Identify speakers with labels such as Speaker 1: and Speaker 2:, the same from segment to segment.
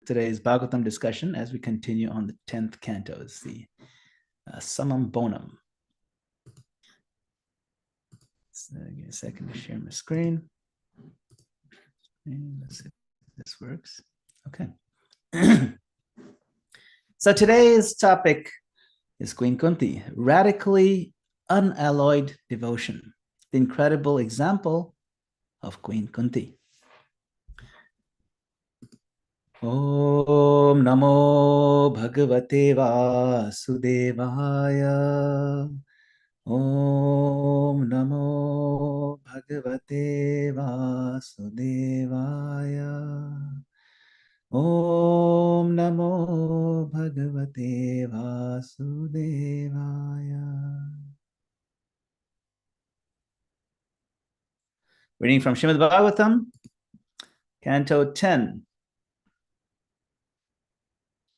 Speaker 1: today's Bhagavatam discussion as we continue on the 10th canto. It's the Summum Bonum. So give me a second to share my screen. And let's see if this works. Okay. So today's topic is Queen Kunti, radically unalloyed devotion, the incredible example of Queen Kunti. Om Namo Bhagavate Vasudevaya. Om Namo Bhagavate Vasudevaya. Om Namo Bhagavate Vasudevaya. Reading from Srimad Bhagavatam, Canto 10,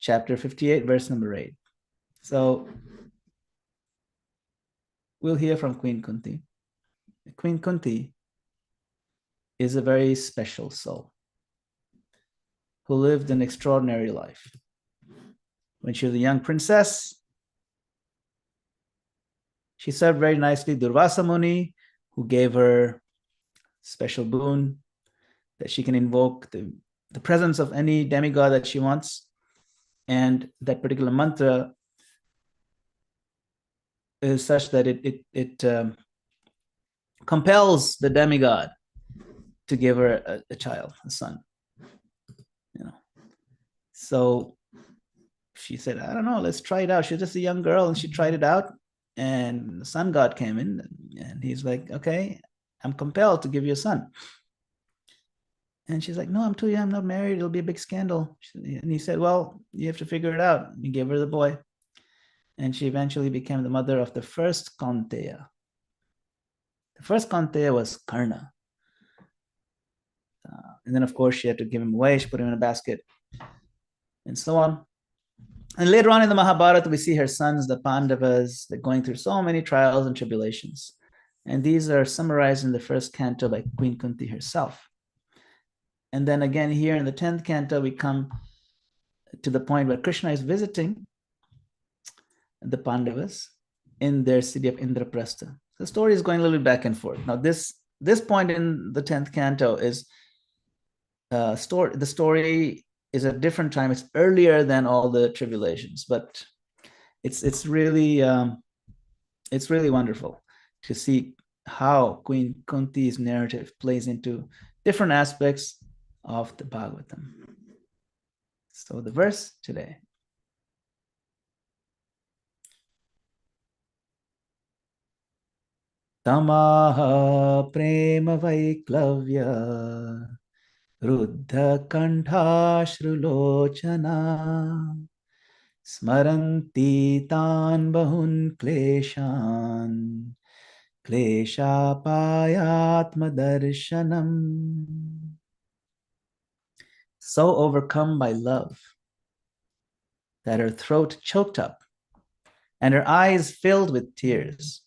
Speaker 1: Chapter 58, verse number 8. So we'll hear from Queen Kunti. Queen Kunti is a very special soul who lived an extraordinary life. When she was a young princess, she served very nicely Durvasa Muni, who gave her special boon that she can invoke the presence of any demigod that she wants. And that particular mantra is such that it compels the demigod to give her a child, a son. So she said, I don't know, let's try it out. She's just a young girl, and she tried it out, and the sun god came in, and he's like, okay, I'm compelled to give you a son. And she's like, no, I'm too young, I'm not married, it'll be a big scandal. And he said, well, you have to figure it out. He gave her the boy, and she eventually became the mother of the first Kaunteya. The first Kaunteya was Karna. And then, of course, she had to give him away. She put him in a basket, and so on. And later on in the Mahabharata, we see her sons, the Pandavas, they're going through so many trials and tribulations. And these are summarized in the first canto by Queen Kunti herself. And then again, here in the 10th canto, we come to the point where Krishna is visiting the Pandavas in their city of Indraprastha. The story is going a little bit back and forth. Now, this point in the 10th canto is the story is a different time. It's earlier than all the tribulations, but it's really wonderful to see how Queen Kunti's narrative plays into different aspects of the Bhagavatam. So the verse today. Tamaha prema vaiklavya Ruddha kantashrulochana Smaranti tan bahun kleshan Kleshapayatma darshanam. So overcome by love that her throat choked up and her eyes filled with tears,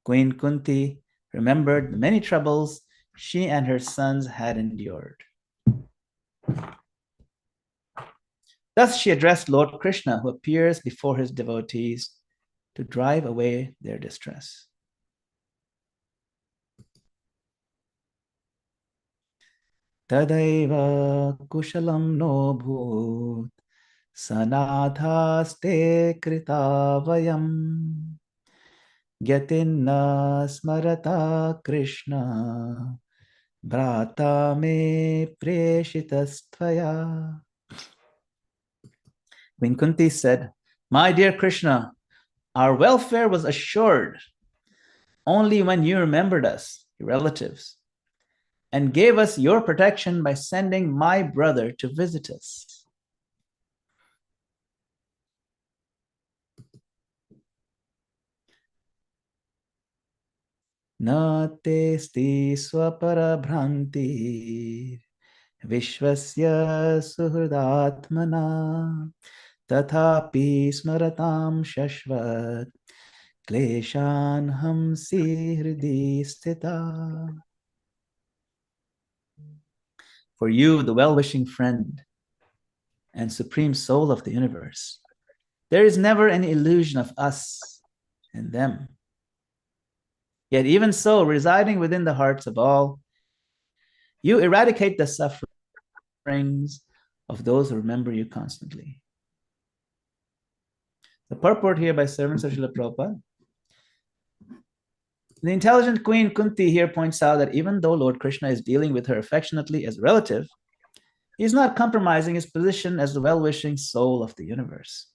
Speaker 1: Queen Kunti remembered the many troubles she and her sons had endured. Thus she addressed Lord Krishna, who appears before his devotees to drive away their distress. Tadaiva kushalam no bhut sanathaste kritavayam Gyatinna smarata Krishna Bhrata me preshitastvaya. Queen Kunti said, my dear Krishna, our welfare was assured only when you remembered us, your relatives, and gave us your protection by sending my brother to visit us. Na testi swaparabhranti vishvasya suhridatmana tathapi smaratam shashvat kleshan hamsi hridi sthita. For you, the well-wishing friend, and supreme soul of the universe. There is never any illusion of us and them. Yet even so, residing within the hearts of all, you eradicate the sufferings of those who remember you constantly. The purport here by servants of Srila Prabhupada. The intelligent Queen Kunti here points out that even though Lord Krishna is dealing with her affectionately as a relative, he is not compromising his position as the well-wishing soul of the universe.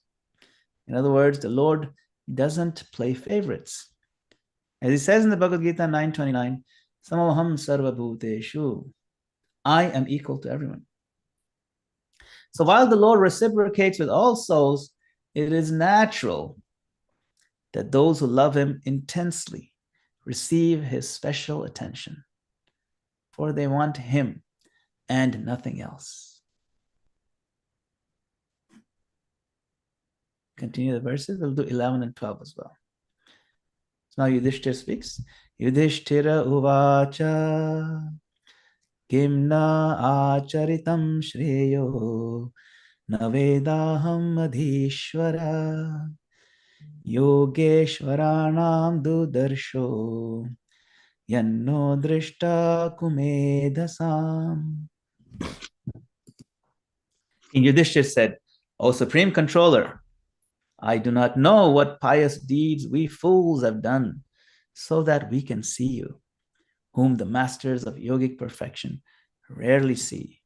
Speaker 1: In other words, the Lord doesn't play favorites. As he says in the Bhagavad Gita 9:29, Samaham sarva bhuteshu, I am equal to everyone. So while the Lord reciprocates with all souls, it is natural that those who love him intensely receive his special attention, for they want him and nothing else. Continue the verses. We'll do 11 and 12 as well. So now Yudhishthira speaks. Yudhishthira uvacha kimna acharitam shreyo navedaham adhishvara yogeshwaranam dudarsho yanno drishta kumedasam. King Yudhishthira said, O Supreme Controller, I do not know what pious deeds we fools have done so that we can see you, whom the masters of yogic perfection rarely see.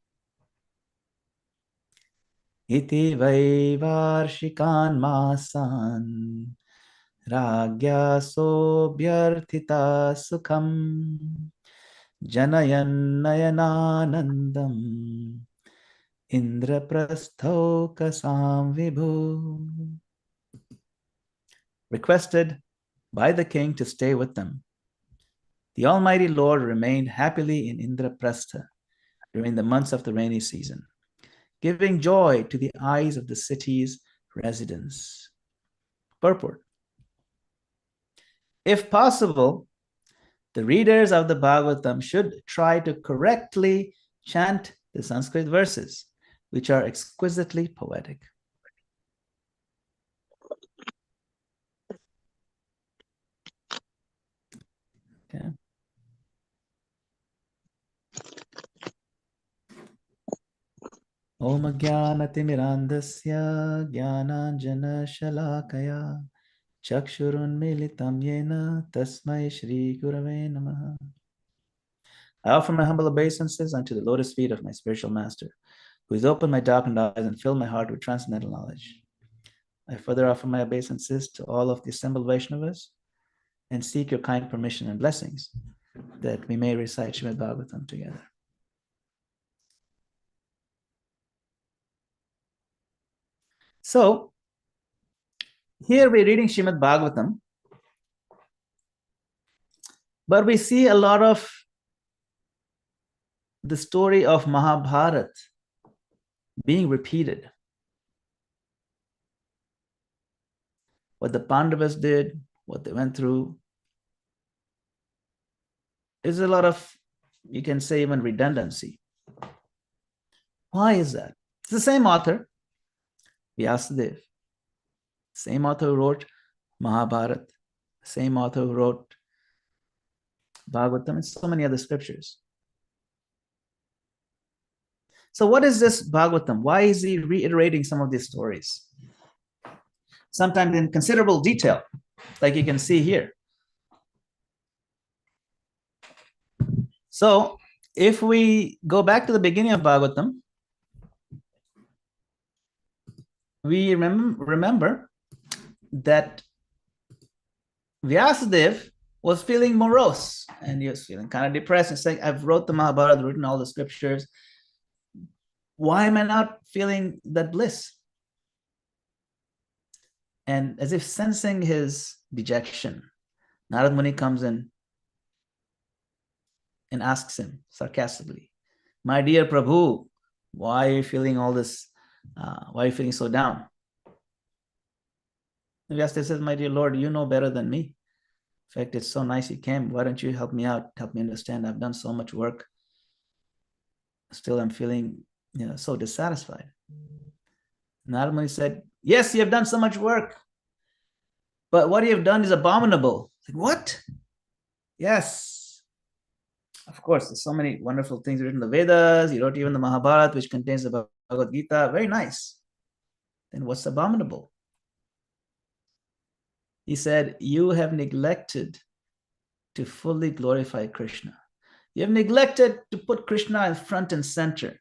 Speaker 1: Iti vaivarshikan masan ragya sobhyarthita sukham janayan nayananandam indraprastho kasam vibhu. Requested by the king to stay with them, the Almighty Lord remained happily in Indraprastha during the months of the rainy season, giving joy to the eyes of the city's residents. Purport. If possible, the readers of the Bhagavatam should try to correctly chant the Sanskrit verses, which are exquisitely poetic. Okay. Om Jnanatimirandasya Jnananjana Shalakaya Chakshurun Militam Yena Tasmai Shri Gurave Namaha. I offer my humble obeisances unto the lotus feet of my spiritual master, who has opened my darkened eyes and filled my heart with transcendental knowledge. I further offer my obeisances to all of the assembled Vaishnavas and seek your kind permission and blessings that we may recite Srimad Bhagavatam together. So, here we're reading Srimad Bhagavatam, but we see a lot of the story of Mahabharata being repeated. What the Pandavas did, what they went through. There's a lot of, you can say, even redundancy. Why is that? It's the same author, Vyasadeva. Same author who wrote Mahabharata. Same author who wrote Bhagavatam and so many other scriptures. So what is this Bhagavatam? Why is he reiterating some of these stories? Sometimes in considerable detail, like you can see here. So if we go back to the beginning of Bhagavatam, we remember that Vyasadeva was feeling morose and he was feeling kind of depressed and saying, I've wrote the Mahabharata, written all the scriptures. Why am I not feeling that bliss? And as if sensing his dejection, Narad Muni comes in and asks him sarcastically, my dear Prabhu, why are you feeling all this? Why are you feeling so down? And Vyasdev says, my dear Lord, you know better than me. In fact, it's so nice you came. Why don't you help me out? Help me understand. I've done so much work. Still, I'm feeling, so dissatisfied. Narada Muni said, yes, you have done so much work, but what you have done is abominable. Like, what? Yes. Of course, there's so many wonderful things written in the Vedas. You wrote even the Mahabharata, which contains the Bhagavad Gita. Very nice. Then what's abominable? He said, you have neglected to fully glorify Krishna. You have neglected to put Krishna in front and center.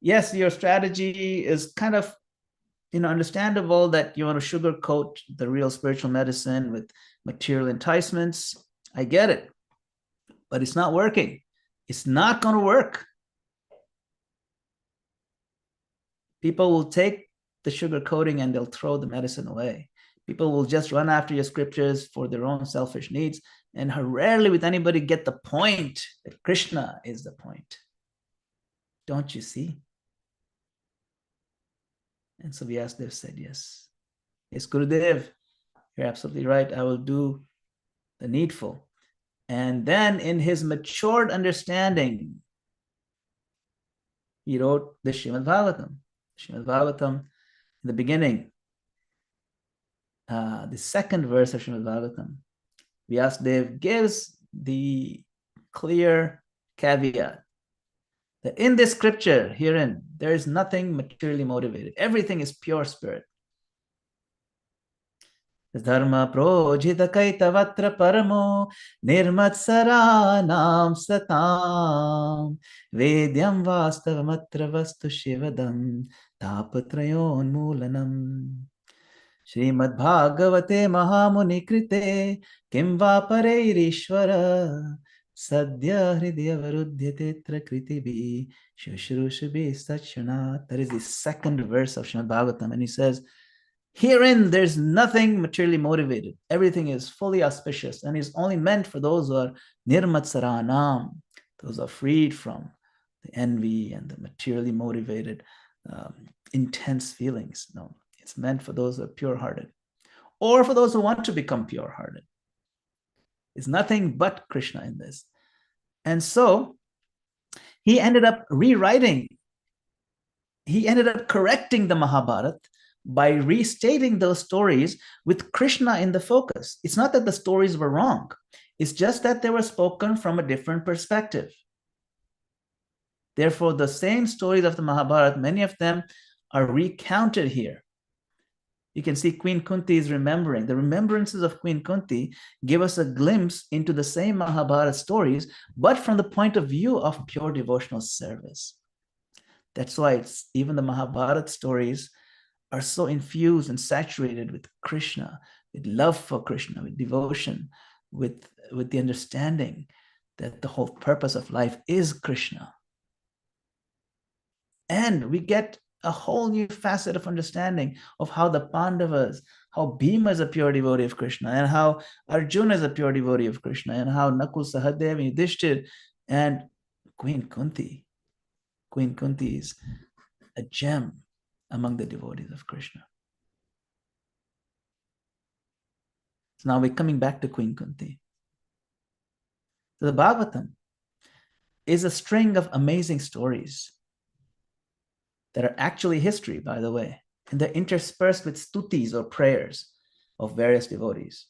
Speaker 1: Yes, your strategy is kind of understandable that you want to sugarcoat the real spiritual medicine with material enticements. I get it, but it's not working. It's not going to work. People will take the sugar coating and they'll throw the medicine away. People will just run after your scriptures for their own selfish needs, and rarely with anybody get the point that Krishna is the point. Don't you see? And so Vyasadeva said, yes. Yes, Gurudev, you're absolutely right. I will do the needful. And then in his matured understanding, he wrote the Srimad Bhagavatam. Srimad Bhagavatam, in the beginning, the second verse of Srimad Bhagavatam, Vyasadeva gives the clear caveat that in this scripture, herein, there is nothing materially motivated. Everything is pure spirit. Dharma projita kaitavatra paramo nirmatsaranam satam vedyam vastavamatra vastu shivadam tapatrayon mulanam Srimad Bhagavate Mahamuni Krite Kim va pareirishvara Sadhya hridya varudhyate trakritibi Shushrushabhi sachanat. That is the second verse of Srimad Bhagavatam. And he says, herein there's nothing materially motivated. Everything is fully auspicious and is only meant for those who are nirmatsaranam, those who are freed from the envy and the materially motivated intense feelings. No, it's meant for those who are pure-hearted or for those who want to become pure-hearted. It's nothing but Krishna in this. And so he ended up rewriting, he ended up correcting the Mahabharata by restating those stories with Krishna in the focus. It's not that the stories were wrong. It's just that they were spoken from a different perspective. Therefore, the same stories of the Mahabharata, many of them are recounted here. You can see Queen Kunti is remembering. The remembrances of Queen Kunti give us a glimpse into the same Mahabharata stories, but from the point of view of pure devotional service. That's why even the Mahabharata stories are so infused and saturated with Krishna, with love for Krishna, with devotion, with the understanding that the whole purpose of life is Krishna. And we get a whole new facet of understanding of how the Pandavas, how Bhima is a pure devotee of Krishna, and how Arjuna is a pure devotee of Krishna, and how Nakul, Sahadev, and Yudhishthir, and Queen Kunti. Queen Kunti is a gem among the devotees of Krishna. So now we're coming back to Queen Kunti. So the Bhagavatam is a string of amazing stories that are actually history, by the way, and they're interspersed with stutis or prayers of various devotees.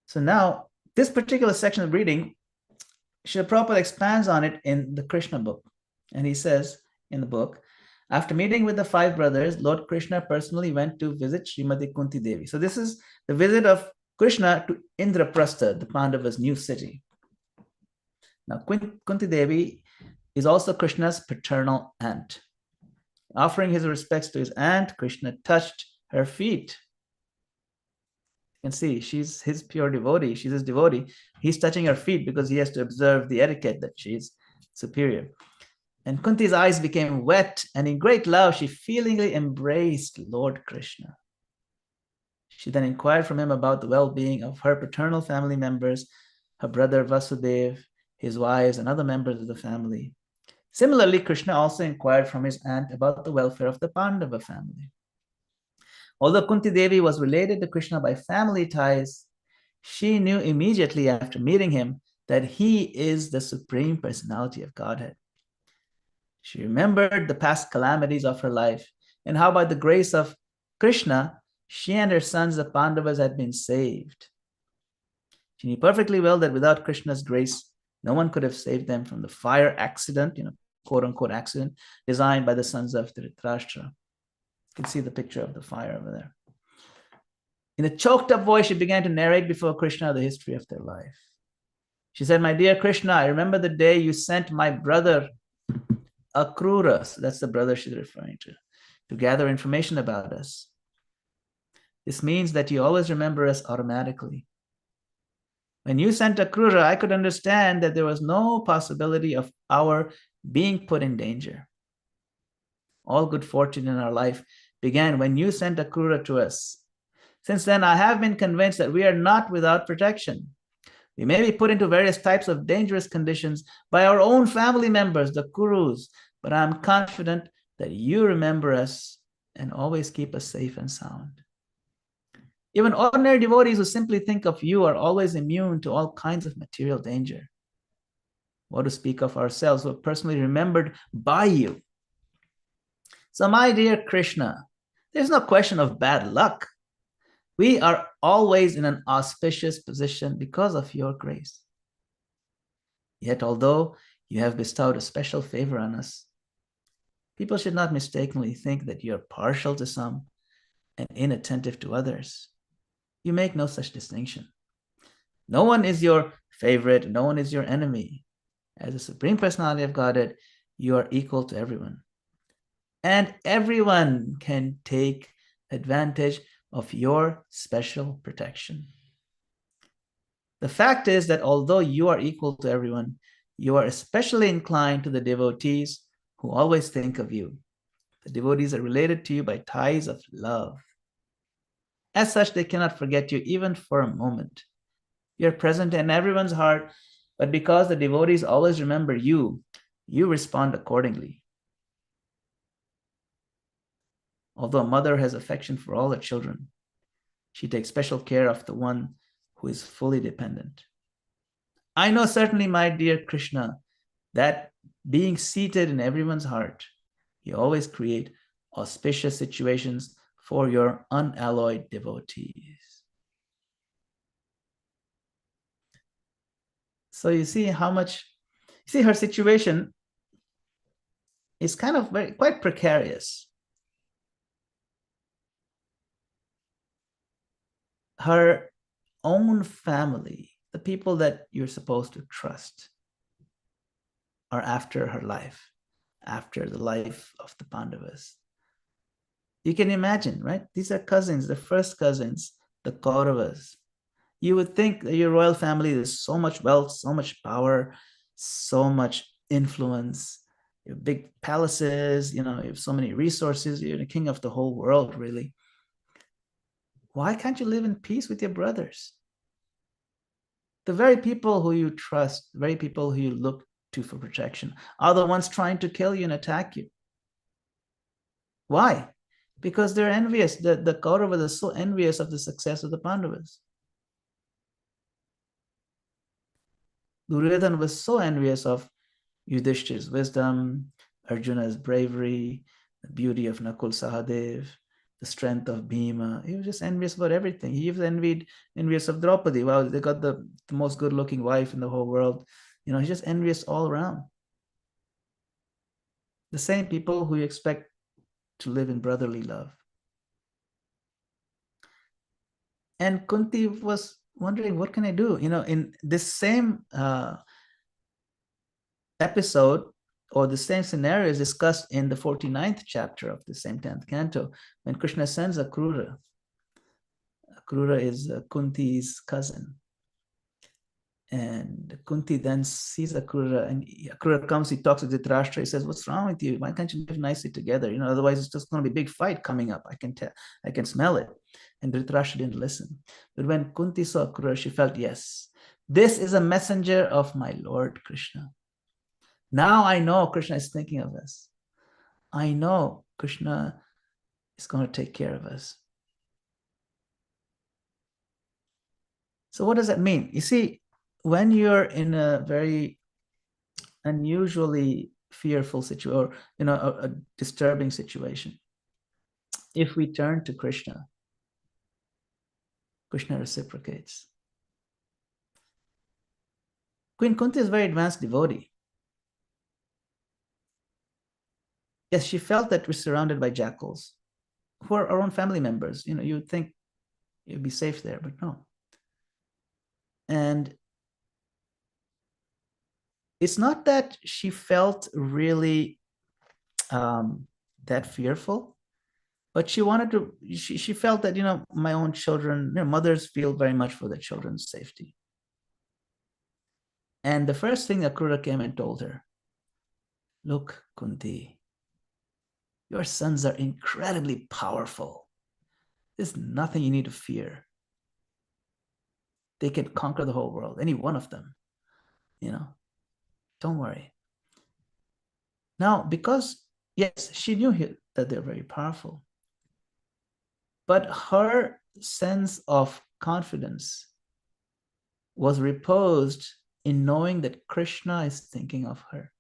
Speaker 1: So now, this particular section of reading, Srila Prabhupada expands on it in the Krishna book. And he says in the book, after meeting with the 5 brothers, Lord Krishna personally went to visit Srimati Kunti Devi. So this is the visit of Krishna to Indraprastha, the Pandavas' new city. Now, Kunti Devi is also Krishna's paternal aunt. Offering his respects to his aunt, Krishna touched her feet. You can see she's his pure devotee. She's his devotee. He's touching her feet because he has to observe the etiquette that she's superior. And Kunti's eyes became wet, and in great love, she feelingly embraced Lord Krishna. She then inquired from him about the well-being of her paternal family members, her brother Vasudeva, his wives, and other members of the family. Similarly, Krishna also inquired from his aunt about the welfare of the Pandava family. Although Kunti Devi was related to Krishna by family ties, she knew immediately after meeting him that he is the Supreme Personality of Godhead. She remembered the past calamities of her life and how by the grace of Krishna, she and her sons, the Pandavas, had been saved. She knew perfectly well that without Krishna's grace, no one could have saved them from the fire accident, quote unquote accident, designed by the sons of Dhritarashtra. You can see the picture of the fire over there. In a choked up voice, she began to narrate before Krishna the history of their life. She said, "My dear Krishna, I remember the day you sent my brother Akrura," so that's the brother she's referring to gather information about us. This means that you always remember us automatically. When you sent Akrura, I could understand that there was no possibility of our being put in danger. All good fortune in our life began when you sent Akrura to us. Since then, I have been convinced that we are not without protection. We may be put into various types of dangerous conditions by our own family members, the Kurus, but I'm confident that you remember us and always keep us safe and sound. Even ordinary devotees who simply think of you are always immune to all kinds of material danger. What to speak of ourselves who are personally remembered by you? So, my dear Krishna, there's no question of bad luck. We are always in an auspicious position because of your grace. Yet, although you have bestowed a special favor on us, people should not mistakenly think that you are partial to some and inattentive to others. You make no such distinction. No one is your favorite, no one is your enemy. As the Supreme Personality of Godhead, you are equal to everyone. And everyone can take advantage of your special protection. The fact is that although you are equal to everyone, you are especially inclined to the devotees who always think of you. The devotees are related to you by ties of love. As such, they cannot forget you even for a moment. You're present in everyone's heart, but because the devotees always remember you, you respond accordingly. Although a mother has affection for all her children, she takes special care of the one who is fully dependent. I know certainly, my dear Krishna, that being seated in everyone's heart, you always create auspicious situations for your unalloyed devotees. So you see her situation is kind of quite precarious. Her own family, the people that you're supposed to trust, are after her life, after the life of the Pandavas. You can imagine, right? These are cousins, the first cousins, the Kauravas. You would think that your royal family, there's so much wealth, so much power, so much influence. You have big palaces, you have so many resources. You're the king of the whole world, really. Why can't you live in peace with your brothers? The very people who you trust, the very people who you look to for protection, are the ones trying to kill you and attack you. Why? Because they're envious. The Kauravas are so envious of the success of the Pandavas. Duryodhana was so envious of Yudhishthir's wisdom, Arjuna's bravery, the beauty of Nakul Sahadev, the strength of Bhima. He was just envious about everything. He was envious of Draupadi. Wow, they got the most good-looking wife in the whole world. He's just envious all around. The same people who you expect to live in brotherly love. And Kunti was wondering, what can I do? In this same episode, or the same scenario is discussed in the 49th chapter of the same 10th canto, when Krishna sends Akrura. Akrura is Kunti's cousin. And Kunti then sees Akrura, and Akrura comes, he talks to Dhritarashtra, he says, "What's wrong with you? Why can't you live nicely together? Otherwise it's just going to be a big fight coming up. I can smell it." And Dhritarashtra didn't listen. But when Kunti saw Akrura, she felt, yes, this is a messenger of my Lord Krishna. Now I know Krishna is thinking of us. I know Krishna is going to take care of us. So what does that mean? You see, when you're in a very unusually fearful situation, or a disturbing situation. If we turn to Krishna, Krishna reciprocates. Queen Kunti is a very advanced devotee. Yes, she felt that we're surrounded by jackals who are our own family members. You would think you'd be safe there, but no. And it's not that she felt really that fearful, but she felt that, my own children, mothers feel very much for their children's safety. And the first thing that Akrura came and told her, look, Kunti, your sons are incredibly powerful. There's nothing you need to fear. They can conquer the whole world, any one of them, don't worry. Now, because, yes, she knew that they're very powerful, but her sense of confidence was reposed in knowing that Krishna is thinking of her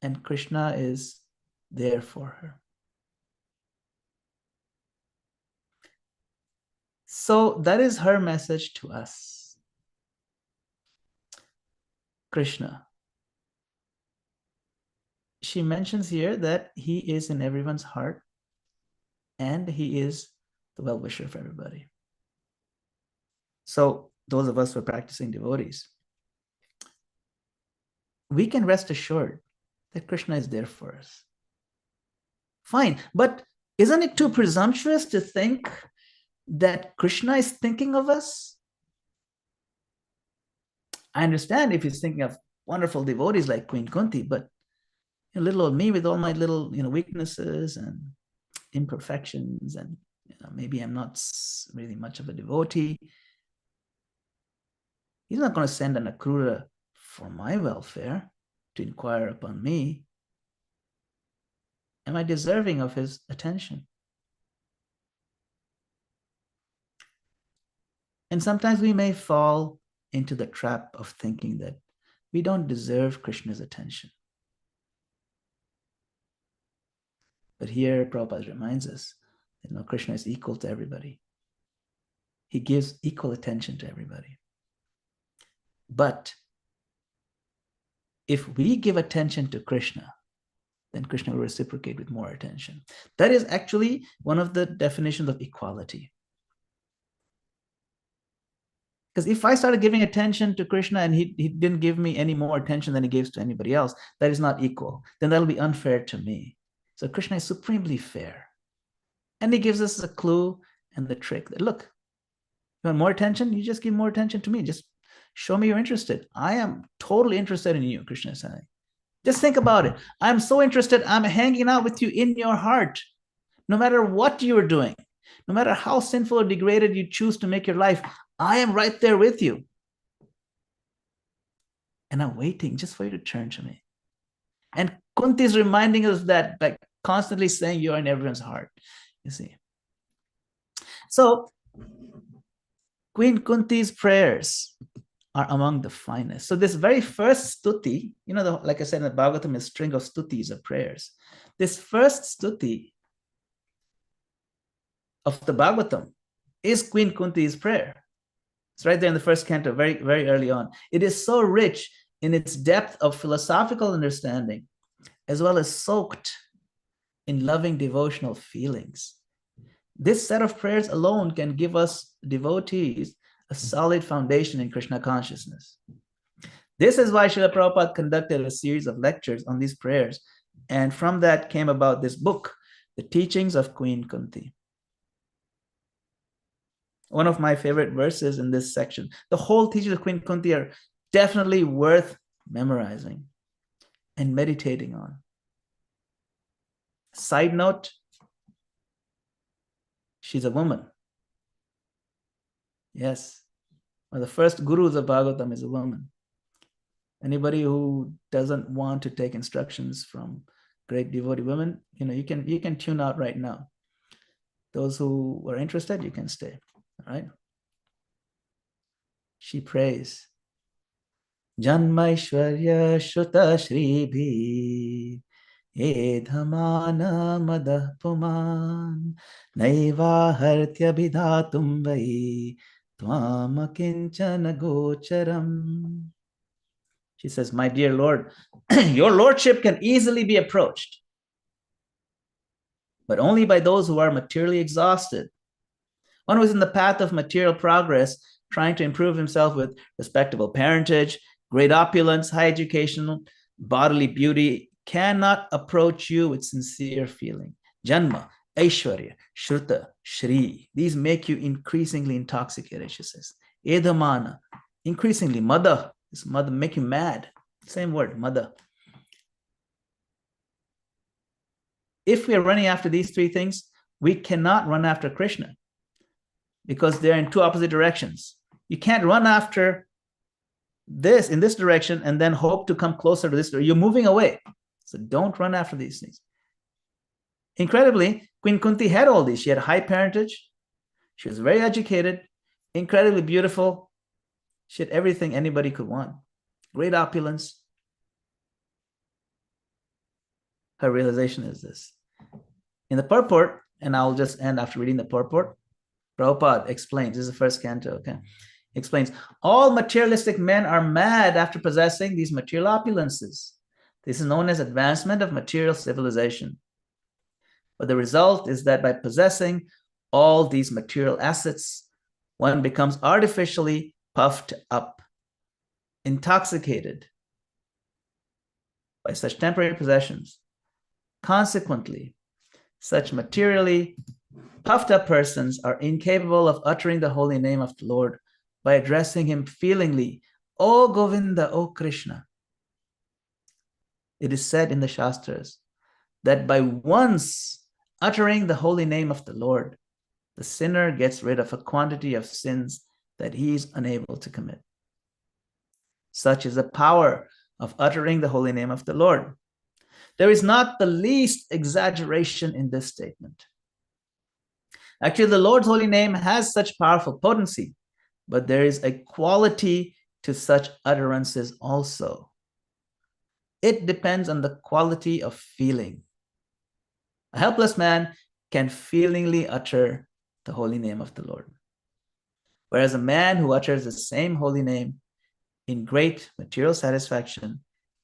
Speaker 1: and Krishna is there for her. So that is her message to us. Krishna. She mentions here that he is in everyone's heart and he is the well-wisher of everybody. So those of us who are practicing devotees, we can rest assured that Krishna is there for us. Fine, but isn't it too presumptuous to think that Krishna is thinking of us? I understand if he's thinking of wonderful devotees like Queen Kunti, but little old me with all my little weaknesses and imperfections, and maybe I'm not really much of a devotee. He's not going to send an Akrura for my welfare to inquire upon me. Am I deserving of his attention? And sometimes we may fall into the trap of thinking that we don't deserve Krishna's attention. But here Prabhupada reminds us that Krishna is equal to everybody. He gives equal attention to everybody. But if we give attention to Krishna, then Krishna will reciprocate with more attention. That is actually one of the definitions of equality. Because if I started giving attention to Krishna and he didn't give me any more attention than he gives to anybody else, that is not equal. Then that'll be unfair to me. So Krishna is supremely fair. And he gives us a clue and the trick that, look, you want more attention? You just give more attention to me. Just show me you're interested. I am totally interested in you, Krishna is saying. Just think about it. I'm so interested. I'm hanging out with you in your heart. No matter what you're doing, no matter how sinful or degraded you choose to make your life, I am right there with you. And I'm waiting just for you to turn to me. And Kunti is reminding us that by constantly saying you're in everyone's heart, you see. So Queen Kunti's prayers are among the finest. So this very first stuti, like I said in the Bhagavatam, is a string of stutis of prayers. This first stuti of the Bhagavatam is Queen Kunti's prayer. It's right there in the first canto, very, very early on. It is so rich in its depth of philosophical understanding, as well as soaked in loving devotional feelings. This set of prayers alone can give us devotees a solid foundation in Krishna consciousness. This is why Srila Prabhupada conducted a series of lectures on these prayers. And from that came about this book, The Teachings of Queen Kunti. One of my favorite verses in this section. The whole teachings of Queen Kunti are definitely worth memorizing and meditating on. Side note, she's a woman. Yes. One of the first gurus of Bhagavatam is a woman. Anybody who doesn't want to take instructions from great devotee women, you can tune out right now. Those who are interested, you can stay. All right. She prays, Janmaishwarya Shuta Shribhi Edhamana Madah Puman Naiva Hartya Bidhatum Vai Tvama Kinchana Gocharam. She says, my dear Lord, your lordship can easily be approached, but only by those who are materially exhausted. One who is in the path of material progress, trying to improve himself with respectable parentage, great opulence, high education, bodily beauty, cannot approach you with sincere feeling. Janma, Aishwarya, Shruta, Shri. These make you increasingly intoxicated, she says. Edhamana, increasingly. Mada, this mother make you mad. Same word, mada. If we are running after these three things, we cannot run after Krishna because they're in two opposite directions. You can't run after this in this direction and then hope to come closer to this. You're moving away. So don't run after these things. Incredibly, Queen Kunti had all these. She had high parentage. She was very educated, incredibly beautiful. She had everything anybody could want. Great opulence. Her realization is this. In the purport, and I'll just end after reading the purport, Prabhupada explains, this is the first canto, okay? Explains, all materialistic men are mad after possessing these material opulences. This is known as advancement of material civilization. But the result is that by possessing all these material assets, one becomes artificially puffed up, intoxicated by such temporary possessions. Consequently, such materially puffed up persons are incapable of uttering the holy name of the Lord by addressing him feelingly, O Govinda, O Krishna. It is said in the Shastras that by once uttering the holy name of the Lord, the sinner gets rid of a quantity of sins that he is unable to commit. Such is the power of uttering the holy name of the Lord. There is not the least exaggeration in this statement. Actually, the Lord's holy name has such powerful potency, but there is a quality to such utterances also. It depends on the quality of feeling. A helpless man can feelingly utter the holy name of the Lord, whereas a man who utters the same holy name in great material satisfaction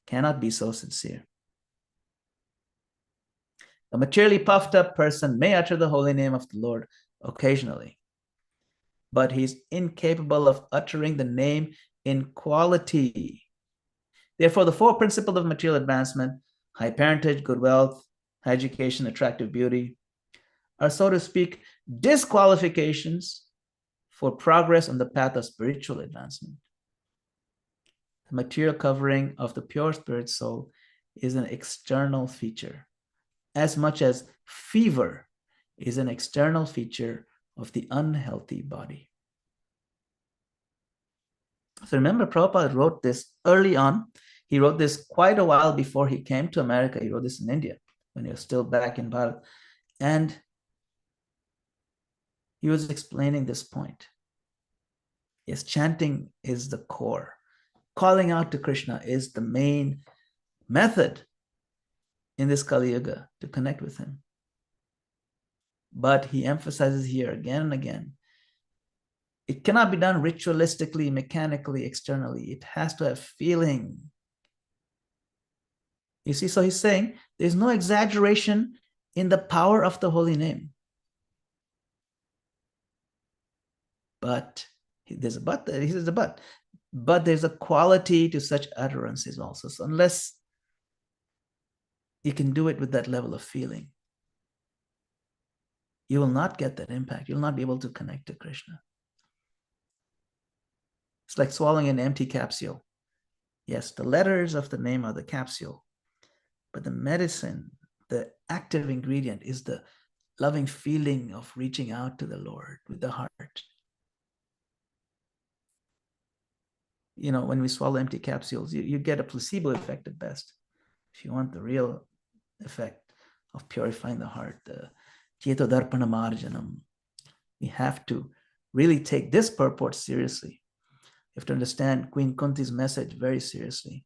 Speaker 1: cannot be so sincere. A materially puffed up person may utter the holy name of the Lord occasionally, but he's incapable of uttering the name in quality. Therefore, the four principles of material advancement, high parentage, good wealth, high education, attractive beauty, are, so to speak, disqualifications for progress on the path of spiritual advancement. The material covering of the pure spirit soul is an external feature, as much as fever is an external feature of the unhealthy body. So remember, Prabhupada wrote this early on. He wrote this quite a while before he came to America. He wrote this in India when he was still back in Bharat. And he was explaining this point. Yes, chanting is the core. Calling out to Krishna is the main method in this Kali Yuga to connect with him. But he emphasizes here again and again, it cannot be done ritualistically, mechanically, externally. It has to have feeling. You see, so he's saying there's no exaggeration in the power of the holy name. But there's a but there. He says a but there's a quality to such utterances also. So unless you can do it with that level of feeling, you will not get that impact. You'll not be able to connect to Krishna. It's like swallowing an empty capsule. Yes, the letters of the name are the capsule, but the medicine, the active ingredient, is the loving feeling of reaching out to the Lord with the heart. You know, when we swallow empty capsules, you get a placebo effect at best. If you want the real effect of purifying the heart, the Cheto Darpana Marjanam, we have to really take this purport seriously. You have to understand Queen Kunti's message very seriously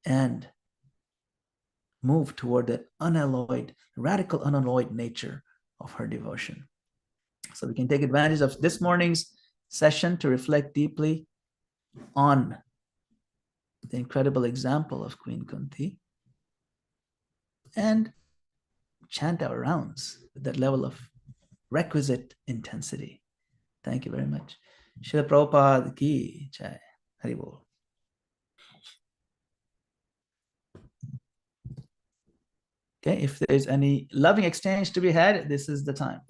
Speaker 1: and move toward that unalloyed, radical unalloyed nature of her devotion. So we can take advantage of this morning's session to reflect deeply on the incredible example of Queen Kunti and chant our rounds with that level of requisite intensity. Thank you very much. Srila Prabhupada ki jai. Hari Bol. Okay, if there's any loving exchange to be had, this is the time.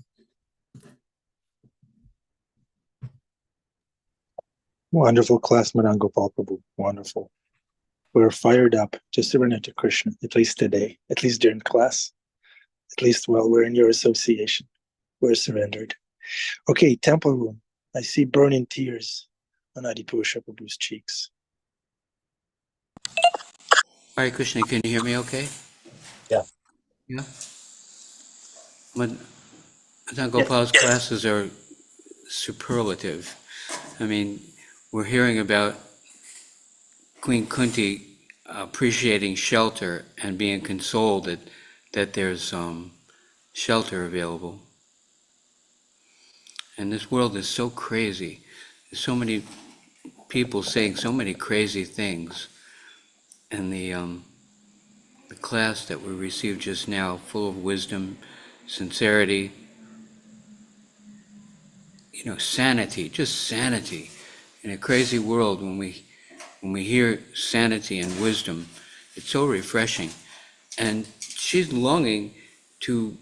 Speaker 2: Wonderful class, Madana Gopala Prabhu. Wonderful. We're fired up to surrender to Krishna, at least today, at least during class, at least while we're in your association. We're surrendered. Okay, temple room. I see burning tears on Adipusha Prabhu's cheeks.
Speaker 3: Hare Krishna, can you hear me okay?
Speaker 2: Yeah.
Speaker 3: Yeah? Madana Gopal's classes are superlative. I mean, we're hearing about Queen Kunti appreciating shelter and being consoled that there's shelter available. And this world is so crazy. There's so many people saying so many crazy things. And the class that we received just now, full of wisdom, sincerity, sanity, just sanity. In a crazy world, when we hear sanity and wisdom, it's so refreshing. And she's longing to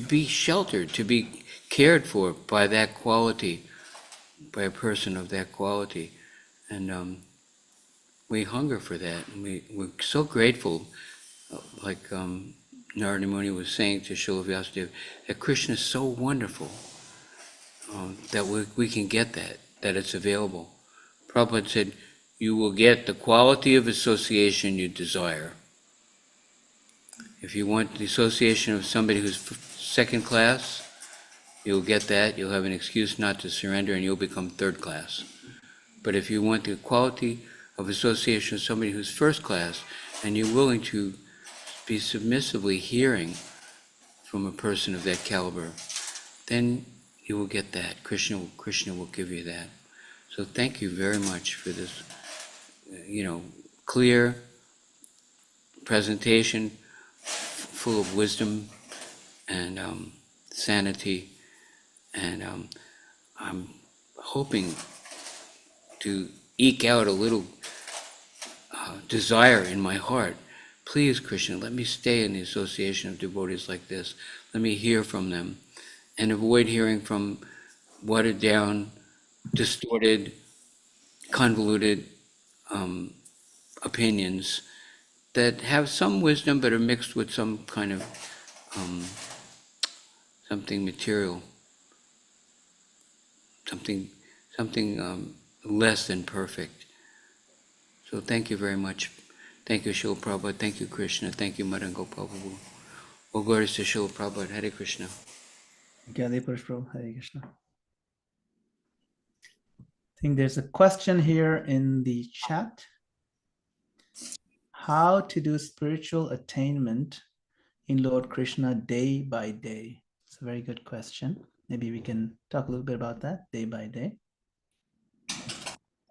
Speaker 3: be sheltered, to be cared for by that quality, by a person of that quality. And we hunger for that. And we're so grateful, like Narada Muni was saying to Srila Vyasadeva, that Krishna is so wonderful that we can get that it's available. Prabhupada said, you will get the quality of association you desire. If you want the association of somebody who's second class, you'll get that. You'll have an excuse not to surrender and you'll become third class. But if you want the quality of association with somebody who's first class and you're willing to be submissively hearing from a person of that caliber, then you will get that. Krishna will give you that. So thank you very much for this, clear presentation, full of wisdom and sanity. And I'm hoping to eke out a little desire in my heart. Please, Krishna, let me stay in the association of devotees like this. Let me hear from them and avoid hearing from watered down, distorted, convoluted opinions that have some wisdom but are mixed with some kind of something material, something less than perfect. So thank you very much. Thank you, Srila Prabhupada. Thank you, Krishna. Thank you, Madana Gopala. All glories to Srila Prabhupada. Hare Krishna.
Speaker 1: Hare Krishna. I think there's a question here in the chat. How to do spiritual attainment in Lord Krishna day by day? It's a very good question. Maybe we can talk a little bit about that day by day.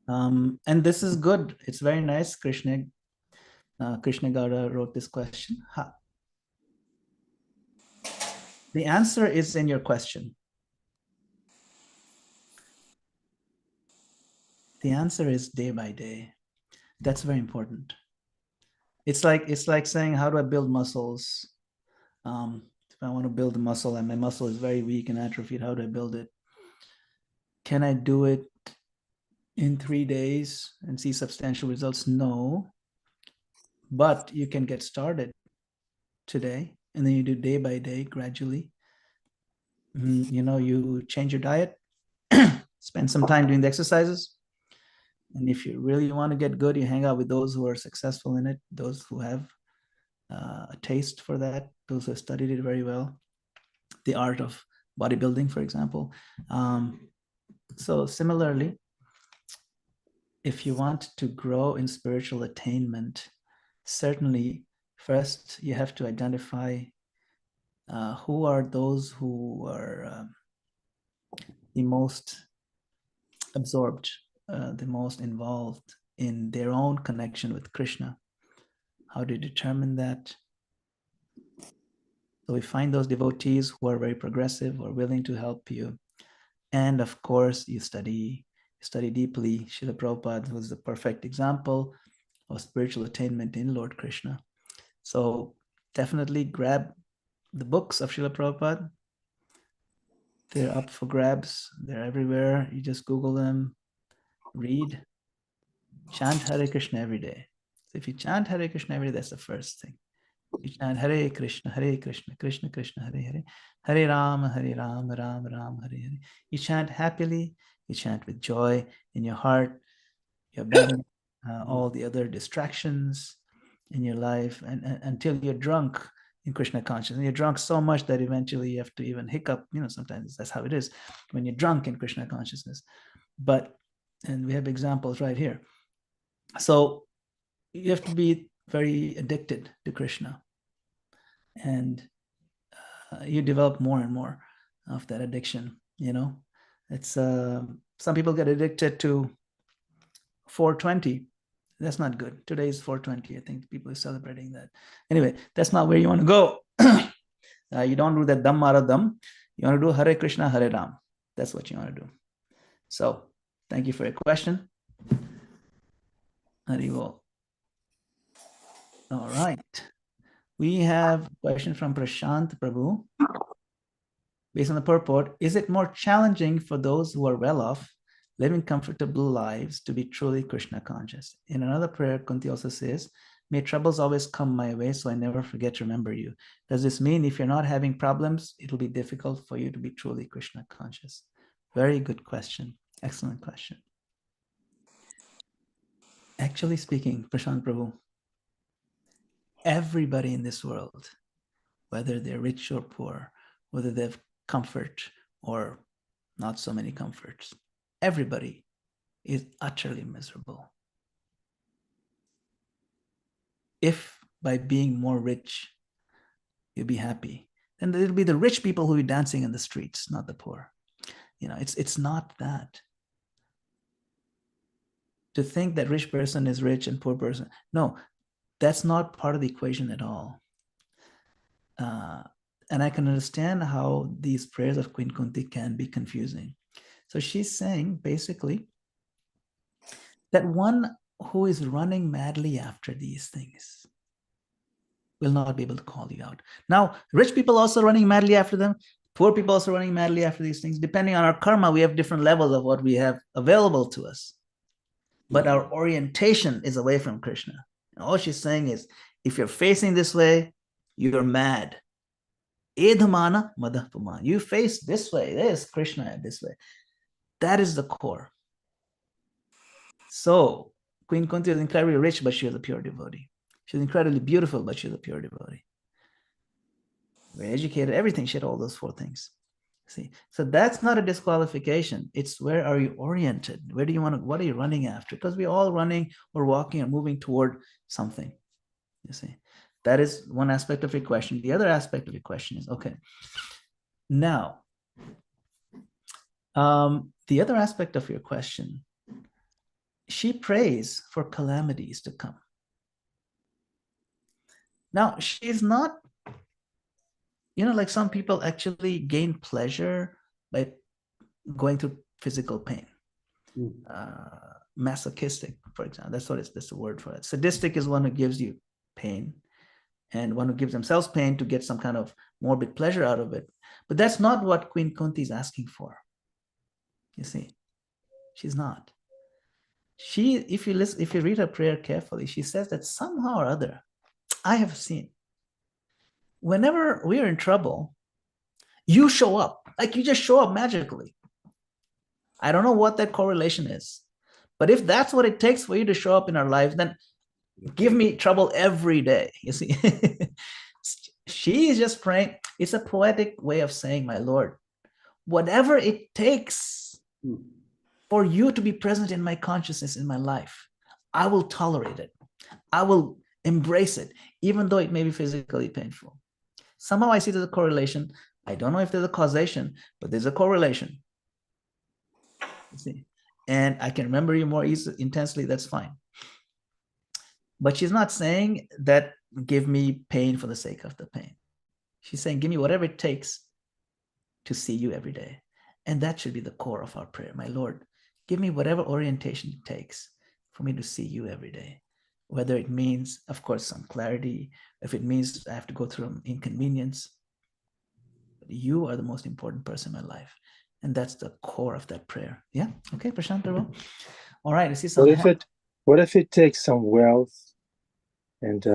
Speaker 1: And this is good. It's very nice. Krishna Gowda wrote this question. The answer is in your question. The answer is day by day. That's very important. It's like saying, how do I build muscles? If I want to build a muscle and my muscle is very weak and atrophied, how do I build it? Can I do it in 3 days and see substantial results? No. But you can get started today, and then you do day by day gradually. You change your diet, spend some time doing the exercises. And if you really want to get good, you hang out with those who are successful in it, those who have a taste for that, those who have studied it very well. The art of bodybuilding, for example. So similarly, if you want to grow in spiritual attainment, certainly first you have to identify who are those who are the most absorbed, the most involved in their own connection with Krishna. How do you determine that? So we find those devotees who are very progressive, who are willing to help you. And of course, you study deeply. Srila Prabhupada was the perfect example of spiritual attainment in Lord Krishna. So definitely grab the books of Srila Prabhupada. They're up for grabs. They're everywhere. You just Google them, read, chant Hare Krishna every day. So if you chant Hare Krishna every day, that's the first thing. You chant Hare Krishna, Krishna Krishna, Hare Hare, Hare Rama, Rama Rama, Hare Hare. You chant happily, you chant with joy in your heart. You abandon all the other distractions in your life and until you're drunk in Krishna consciousness. And you're drunk so much that eventually you have to even hiccup. Sometimes that's how it is when you're drunk in Krishna consciousness. And we have examples right here. So you have to be very addicted to Krishna. And you develop more and more of that addiction. It's some people get addicted to 420. That's not good. Today is 420. I think people are celebrating that. Anyway, that's not where you want to go. You don't do that Dam Mara Dam. You want to do Hare Krishna, Hare Ram. That's what you want to do. So thank you for your question. Haribol. All right. We have a question from Prashant Prabhu. Based on the purport, is it more challenging for those who are well off, living comfortable lives, to be truly Krishna conscious? In another prayer, Kunti also says, may troubles always come my way, so I never forget to remember you. Does this mean if you're not having problems, it'll be difficult for you to be truly Krishna conscious? Very good question. Excellent question. Actually speaking, Prashant Prabhu, everybody in this world, whether they're rich or poor, whether they have comfort or not so many comforts, everybody is utterly miserable. If by being more rich, you'll be happy, then it'll be the rich people who will be dancing in the streets, not the poor. It's not that. To think that rich person is rich and poor person, no, that's not part of the equation at all. And I can understand how these prayers of Queen Kunti can be confusing. So she's saying basically that one who is running madly after these things will not be able to call you out. Now, rich people also running madly after them, poor people also running madly after these things. Depending on our karma, we have different levels of what we have available to us. But our orientation is away from Krishna. And all she's saying is, if you're facing this way, you're mad. Edhamana madhapama. You face this way. There's Krishna this way. That is the core. So Queen Kunti was incredibly rich, but she was a pure devotee. She was incredibly beautiful, but she was a pure devotee. Very educated, everything. She had all those four things. See, so that's not a disqualification. It's where are you oriented? Where do you want to, what are you running after? Because we're all running or walking or moving toward something. You see, that is one aspect of your question. The other aspect of your question is, okay, now, the other aspect of your question, she prays for calamities to come. Now, she's not, like some people actually gain pleasure by going through physical pain. Masochistic, for example, that's the word for it. Sadistic is one who gives you pain, and one who gives themselves pain to get some kind of morbid pleasure out of it. But that's not what Queen Kunti is asking for. You see, she's not. If you read her prayer carefully, she says that somehow or other, I have seen, whenever we are in trouble, you show up. Like you just show up magically. I don't know what that correlation is. But if that's what it takes for you to show up in our lives, then give me trouble every day. You see, she is just praying. It's a poetic way of saying, my Lord, whatever it takes, for you to be present in my consciousness, in my life. I will tolerate it. I will embrace it, even though it may be physically painful. Somehow I see there's a correlation. I don't know if there's a causation, but there's a correlation. You see? And I can remember you more easily, intensely, that's fine. But she's not saying that give me pain for the sake of the pain. She's saying, give me whatever it takes to see you every day. And that should be the core of our prayer. My Lord, give me whatever orientation it takes for me to see you every day. Whether it means, of course, some clarity, if it means I have to go through an inconvenience. You are the most important person in my life. And that's the core of that prayer. Yeah? Okay, Prashant. All right, I see some.
Speaker 2: What if it takes some wealth and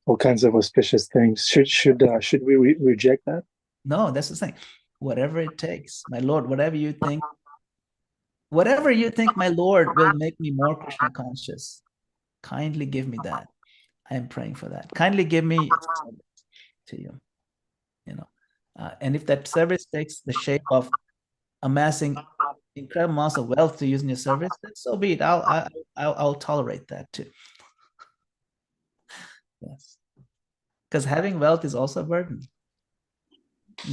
Speaker 2: all kinds of auspicious things? Should we reject that?
Speaker 1: No, that's the thing. Whatever it takes, my Lord, whatever you think, my Lord will make me more Krishna conscious. Kindly give me that. I am praying for that. Kindly give me to you. And if that service takes the shape of amassing incredible amounts of wealth to use in your service, then so be it. I'll tolerate that too. Yes, because having wealth is also a burden.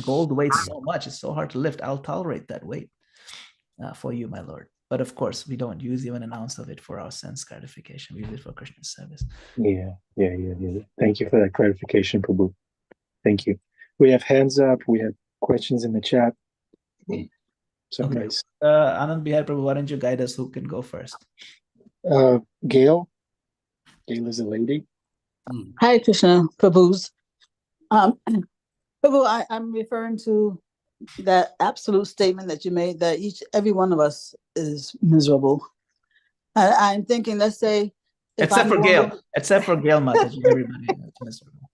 Speaker 1: Gold weighs so much; it's so hard to lift. I'll tolerate that weight for you, my Lord. But of course, we don't use even an ounce of it for our sense gratification. We use it for Krishna's service.
Speaker 2: Yeah. Thank you for that clarification, Prabhu. Thank you. We have hands up. We have questions in the chat. So
Speaker 1: Okay.
Speaker 2: nice.
Speaker 1: Anand Bihar Prabhu, why don't you guide us? Who can go first?
Speaker 2: Gail. Gail is a lady.
Speaker 4: Hi, Krishna Prabhus. Prabhu, I'm referring to that absolute statement that you made that every one of us is miserable. I'm thinking, let's say,
Speaker 1: except for Gail, Mataji, everybody is miserable.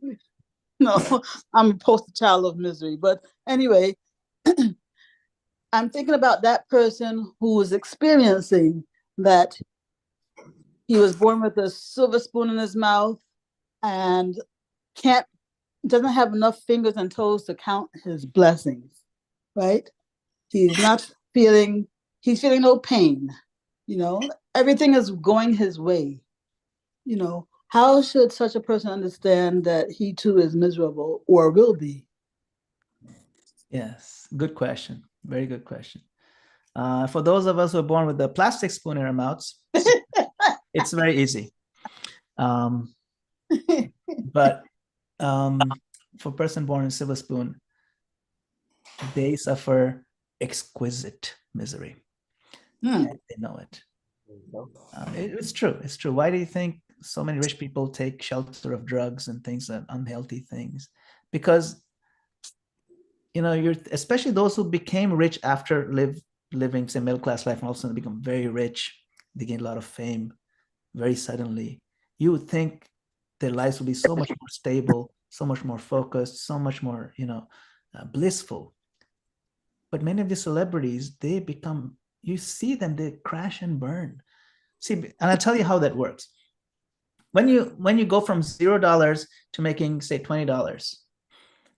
Speaker 4: Yeah. No, I'm a poster child of misery. But anyway, I'm thinking about that person who is experiencing that he was born with a silver spoon in his mouth and doesn't have enough fingers and toes to count his blessings, right? He's feeling no pain, everything is going his way. How should such a person understand that he too is miserable or will be?
Speaker 1: Yes, good question. Very good question. For those of us who are born with a plastic spoon in our mouths, it's very easy. But for a person born in silver spoon, they suffer exquisite misery. And they know it. It's true. It's true. Why do you think so many rich people take shelter of drugs and things, that unhealthy things? Because you're, especially those who became rich after living, say, middle class life, and all of a sudden become very rich. They gain a lot of fame very suddenly. You would think their lives will be so much more stable, so much more focused, so much more, blissful. But many of the celebrities, you see them, they crash and burn. See, and I'll tell you how that works. When you go from $0 to making, say, $20,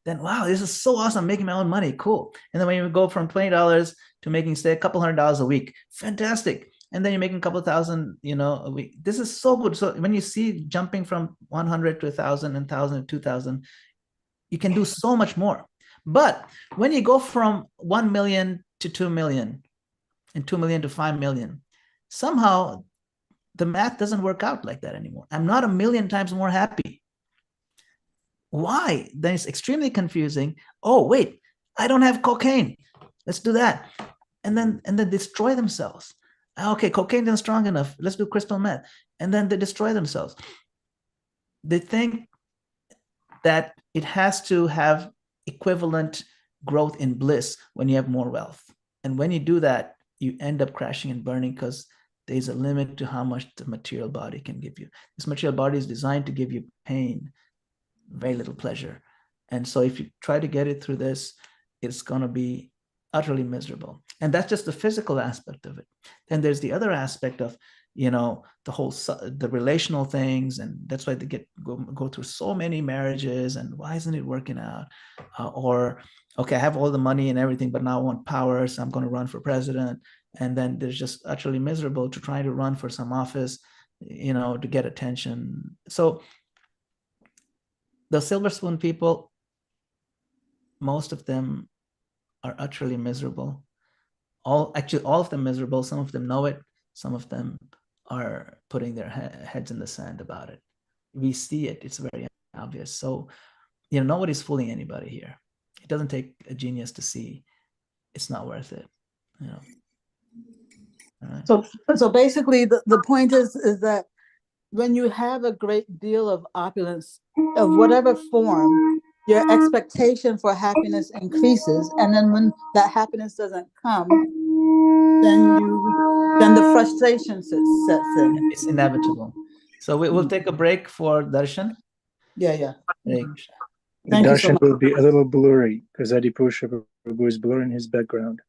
Speaker 1: then wow, this is so awesome, making my own money, cool. And then when you go from $20 to making, say, a couple $100 a week, fantastic. And then you're making a couple thousand, a week. This is so good. So when you see jumping from 100 to 1,000 and 1,000 to 2,000, you can do so much more. But when you go from 1 million to 2 million and 2 million to 5 million, somehow the math doesn't work out like that anymore. I'm not 1,000,000 times more happy. Why? Then it's extremely confusing. Oh, wait, I don't have cocaine. Let's do that. And then destroy themselves. Okay, cocaine isn't strong enough. Let's do crystal meth. And then they destroy themselves. They think that it has to have equivalent growth in bliss when you have more wealth. And when you do that, you end up crashing and burning because there's a limit to how much the material body can give you. This material body is designed to give you pain, very little pleasure. And so if you try to get it through this, it's going to be utterly miserable. And that's just the physical aspect of it. Then there's the other aspect of the relational things, and that's why they go through so many marriages, and why isn't it working out? Or okay, I have all the money and everything, but now I want power, so I'm going to run for president, and then they're just utterly miserable to try to run for some office, to get attention. So the silver spoon people, most of them are utterly miserable. All of them miserable. Some of them know it. Some of them are putting their heads in the sand about it. We see it. It's very obvious. So, nobody's fooling anybody here. It doesn't take a genius to see it's not worth it. All right.
Speaker 4: So basically, the point is that when you have a great deal of opulence of whatever form, your expectation for happiness increases, and then when that happiness doesn't come, then the frustration sets in.
Speaker 1: It's inevitable. So we'll take a break for darshan.
Speaker 4: Yeah.
Speaker 2: The darshan will be a little blurry because Adipusha Prabhu is blurring his background.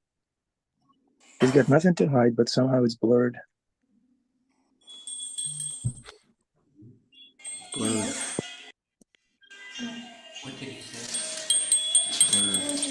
Speaker 2: He's got nothing to hide, but somehow it's blurred.
Speaker 3: Blurred. What did he say? Blurred. It's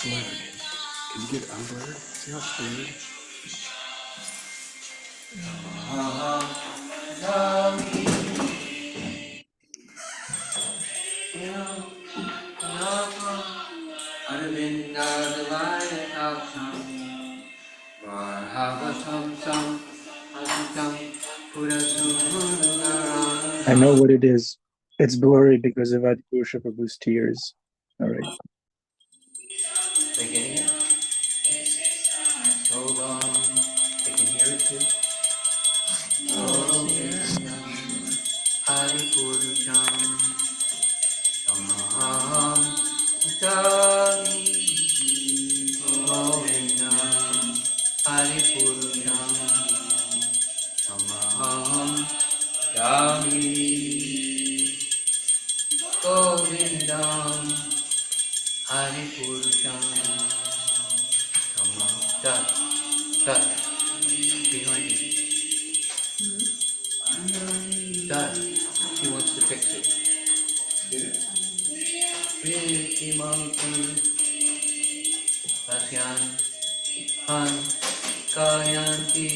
Speaker 3: blurred. Can you get unblurred? See how it's blurred?
Speaker 2: I know what it is. It's blurry because of Adipusha Prabhu's tears. All right.
Speaker 3: They getting it? So long. They can hear it too. Hari Purusham Tamaham Dami Govindam Hari Purusham Tamaham Dami Govindam Hari Purusham Tamaham That behind you. That he wants to fix it. Priti Monkey Pasyan Han Kayanti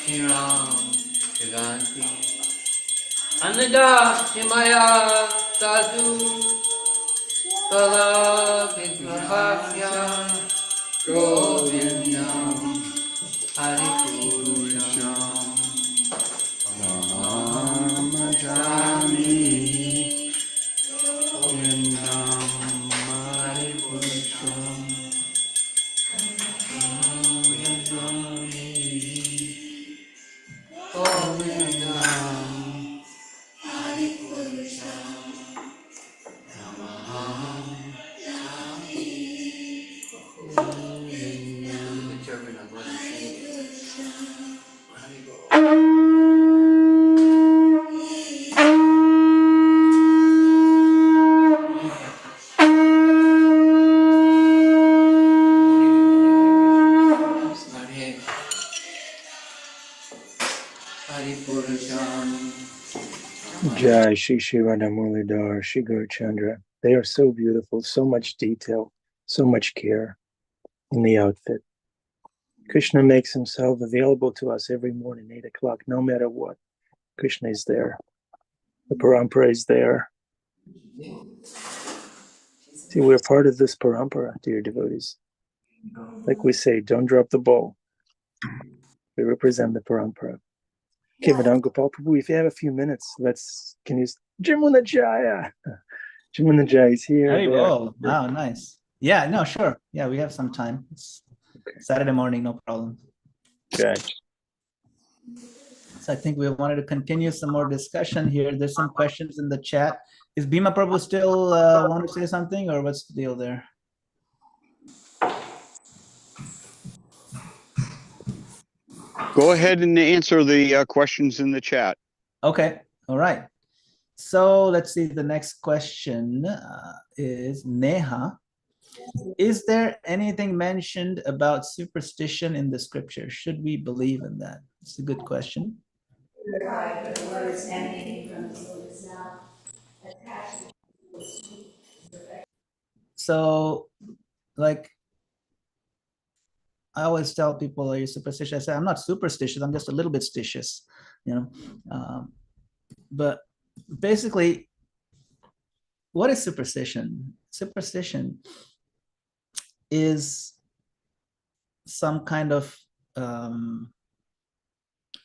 Speaker 3: Hiram Jaganti Anada Shimaya Sadhu Kala Vigrahasya Govindam Hari Purusham Namajami Govindam Hari Purusham Govindam Hari Purusham Namajami Govindam. The turban on one
Speaker 2: Jai Shri Shivana Mulidhar, Shri Guru Chandra. They are so beautiful, so much detail, so much care in the outfit. Krishna makes himself available to us every morning, 8 o'clock, no matter what. Krishna is there. The parampara is there. See, we're part of this parampara, dear devotees. Like we say, don't drop the ball. We represent the parampara. Okay, Madana Gopala Prabhu, if you have a few minutes, can you, Jamuna Jaya. Jamuna Jaya is here.
Speaker 1: There you go. Wow, nice. Yeah, no, sure. Yeah, we have some time. It's Saturday morning, no problem.
Speaker 2: Good.
Speaker 1: So I think we wanted to continue some more discussion here. There's some questions in the chat. Is Bhima Prabhu still want to say something, or what's the deal there?
Speaker 5: Go ahead and answer the questions in the chat.
Speaker 1: Okay, all right. So let's see, the next question is Neha. Is there anything mentioned about superstition in the scripture? Should we believe in that? It's a good question. So, like, I always tell people, are you superstitious? I say, I'm not superstitious, I'm just a little bit stitious, you know. But basically, what is superstition? Superstition is some kind of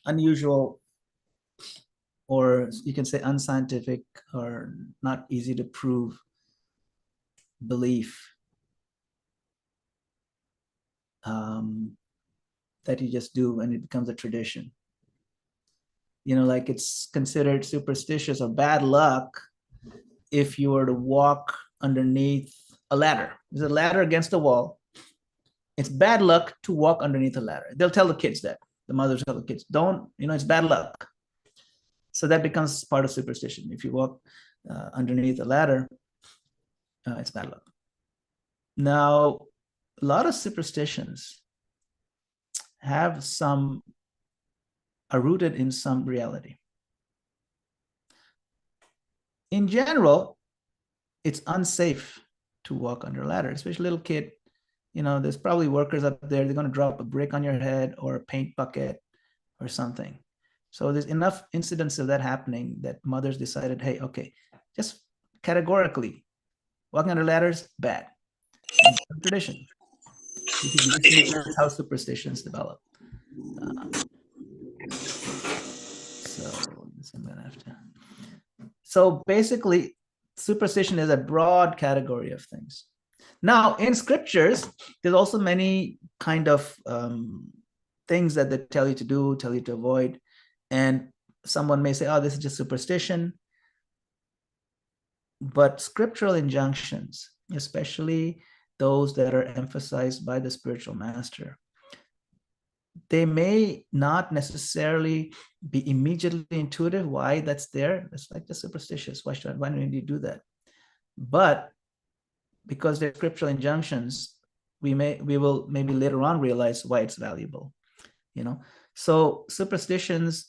Speaker 1: unusual, or you can say unscientific, or not easy to prove belief that you just do and it becomes a tradition. You know, like it's considered superstitious or bad luck if you were to walk underneath a ladder. There's a ladder against the wall. It's bad luck to walk underneath a ladder. They'll tell the kids that. The mothers tell the kids, don't, you know, it's bad luck. So that becomes part of superstition. If you walk underneath a ladder, it's bad luck. Now, a lot of superstitions are rooted in some reality. In general, it's unsafe to walk under a ladder, especially a little kid. You know, there's probably workers up there, they're going to drop a brick on your head or a paint bucket or something. So there's enough incidents of that happening that mothers decided, hey, okay, just categorically, walking under ladders, bad. Tradition. That's how superstitions develop. So I'm gonna have to. So basically, superstition is a broad category of things. Now, in scriptures, there's also many kind of things that they tell you to do, tell you to avoid. And someone may say, oh, this is just superstition. But scriptural injunctions, especially those that are emphasized by the spiritual master, they may not necessarily be immediately intuitive why that's there. It's like the superstitious. Why don't you do that? But because they're scriptural injunctions, we will maybe later on realize why it's valuable. You know, so superstitions,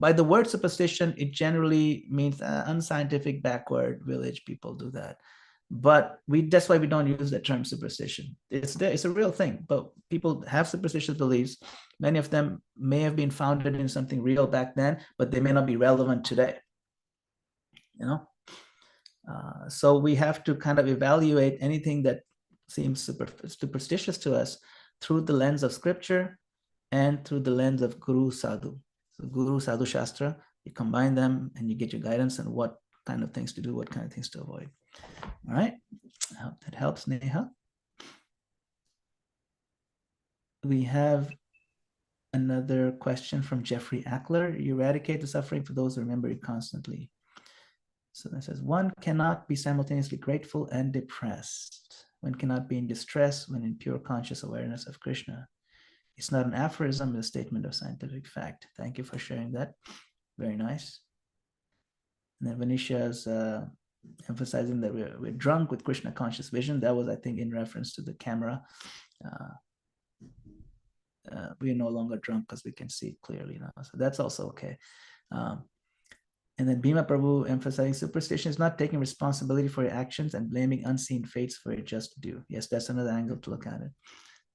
Speaker 1: by the word superstition, it generally means unscientific, backward village people do that. But that's why we don't use the term superstition. It's a real thing, but people have superstitious beliefs. Many of them may have been founded in something real back then, but they may not be relevant today. You know, so we have to kind of evaluate anything that seems superstitious to us through the lens of scripture and through the lens of Guru Sadhu. So Guru Sadhu Shastra, you combine them and you get your guidance on what kind of things to do, what kind of things to avoid. All right, I hope that helps, Neha. We have another question from Jeffrey Ackler. You eradicate the suffering for those who remember it constantly. So that says, one cannot be simultaneously grateful and depressed. One cannot be in distress when in pure conscious awareness of Krishna. It's not an aphorism, it's a statement of scientific fact. Thank you for sharing that. Very nice. And then Venetia is emphasizing that we're drunk with Krishna conscious vision. That was, I think, in reference to the camera. We're no longer drunk because we can see clearly now. So that's also okay. And then Bhima Prabhu emphasizing superstition is not taking responsibility for your actions and blaming unseen fates for your just due. Yes, that's another angle to look at it.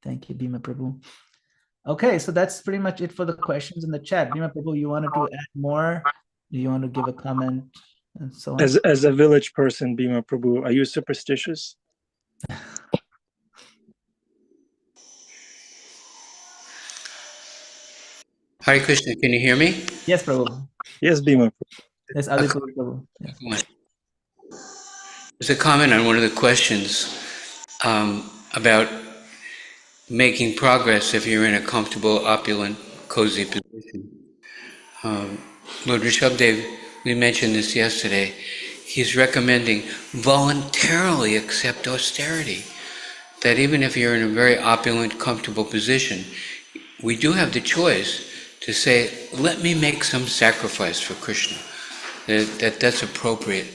Speaker 1: Thank you, Bhima Prabhu. Okay, so that's pretty much it for the questions in the chat. Bhima Prabhu, you wanted to add more? Do you want to give a comment and so on?
Speaker 2: As a village person, Bhima Prabhu, are you superstitious?
Speaker 3: Hare Krishna, can you hear me?
Speaker 1: Yes, Prabhu.
Speaker 2: Yes, Bhima Prabhu.
Speaker 1: Yes, Aditya Prabhu. Yeah.
Speaker 3: There's a comment on one of the questions about making progress if you're in a comfortable, opulent, cozy position. Lord Rishabhdev we mentioned this yesterday, he's recommending voluntarily accept austerity. That even if you're in a very opulent, comfortable position, we do have the choice to say, let me make some sacrifice for Krishna. That's appropriate,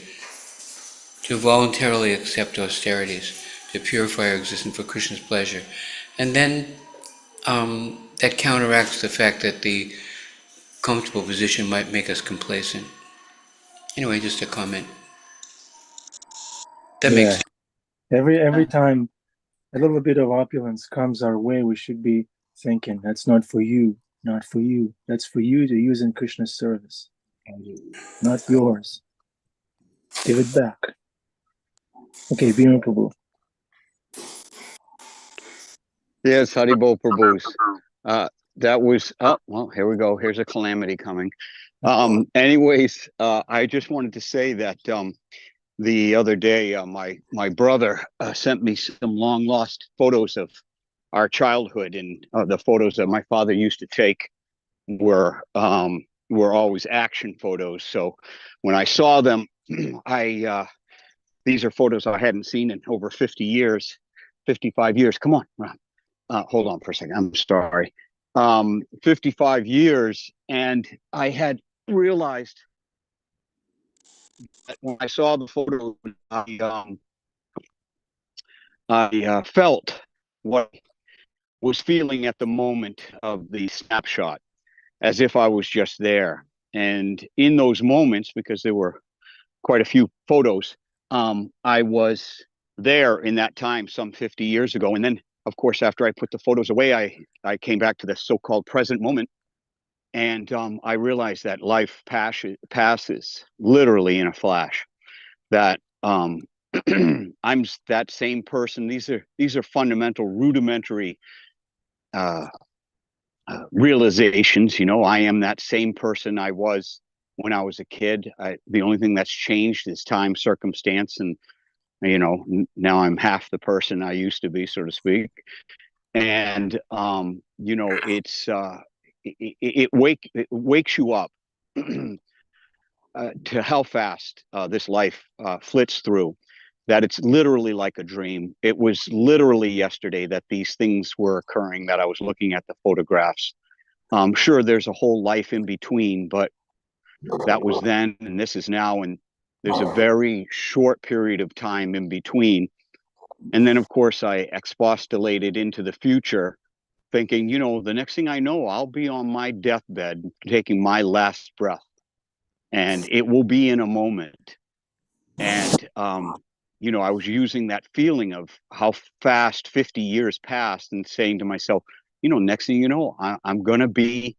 Speaker 3: to voluntarily accept austerities, to purify our existence for Krishna's pleasure. And then that counteracts the fact that the comfortable position might make us complacent. Anyway, just a comment. That makes
Speaker 2: Yeah.
Speaker 3: sense.
Speaker 2: Every time a little bit of opulence comes our way, we should be thinking, that's not for you, not for you. That's for you to use in Krishna's service, not yours. Give it back. Okay, Bhima Prabhu.
Speaker 5: Yes, Haribol Prabhus. That was, oh, well, here we go. Here's a calamity coming. Anyways, I just wanted to say that the other day, my brother sent me some long lost photos of our childhood, and the photos that my father used to take were always action photos. So when I saw them, these are photos I hadn't seen in over 50 years, 55 years. Come on, Ron. Hold on for a second. I'm sorry. 55 years, and I had realized that when I saw the photo, I felt what I was feeling at the moment of the snapshot, as if I was just there. And in those moments, because there were quite a few photos, I was there in that time some 50 years ago. And then, of course, after I put the photos away, I came back to the so-called present moment. And I realized that life passes literally in a flash. That I'm that same person. These are fundamental, rudimentary realizations. I am that same person I was when I was a kid. The only thing that's changed is time, circumstance, and now I'm half the person I used to be, so to speak. And it wakes you up to how fast this life flits through. That it's literally like a dream. It was literally yesterday that these things were occurring, that I was looking at the photographs. Sure, there's a whole life in between, but that was then and this is now, and there's a very short period of time in between. And then, of course, I expostulated into the future, thinking, the next thing I know, I'll be on my deathbed taking my last breath, and it will be in a moment. And I was using that feeling of how fast 50 years passed and saying to myself, next thing you know, I'm going to be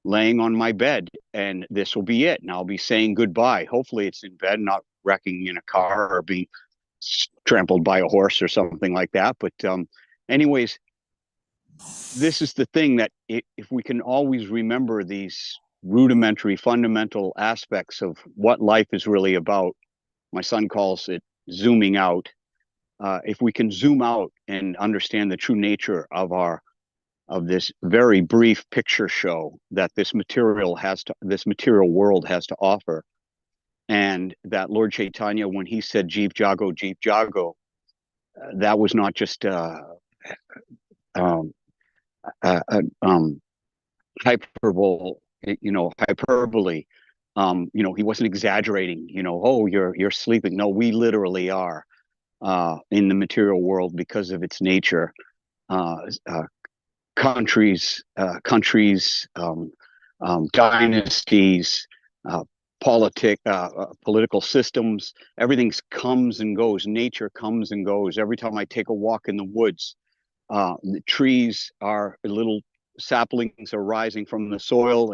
Speaker 5: laying on my bed, and this will be it. And I'll be saying goodbye. Hopefully it's in bed, not wrecking in a car or being trampled by a horse or something like that. But anyways, this is the thing, that if we can always remember these rudimentary, fundamental aspects of what life is really about. My son calls it zooming out. If we can zoom out and understand the true nature of this very brief picture show that this material world has to offer, and that Lord Chaitanya, when he said Jeev Jago, that was not just hyperbole. He wasn't exaggerating. Oh, you're sleeping. No, we literally are in the material world because of its nature. Countries, dynasties, political systems, everything comes and goes. Nature comes and goes. Every time I take a walk in the woods, the trees are little saplings are rising from the soil,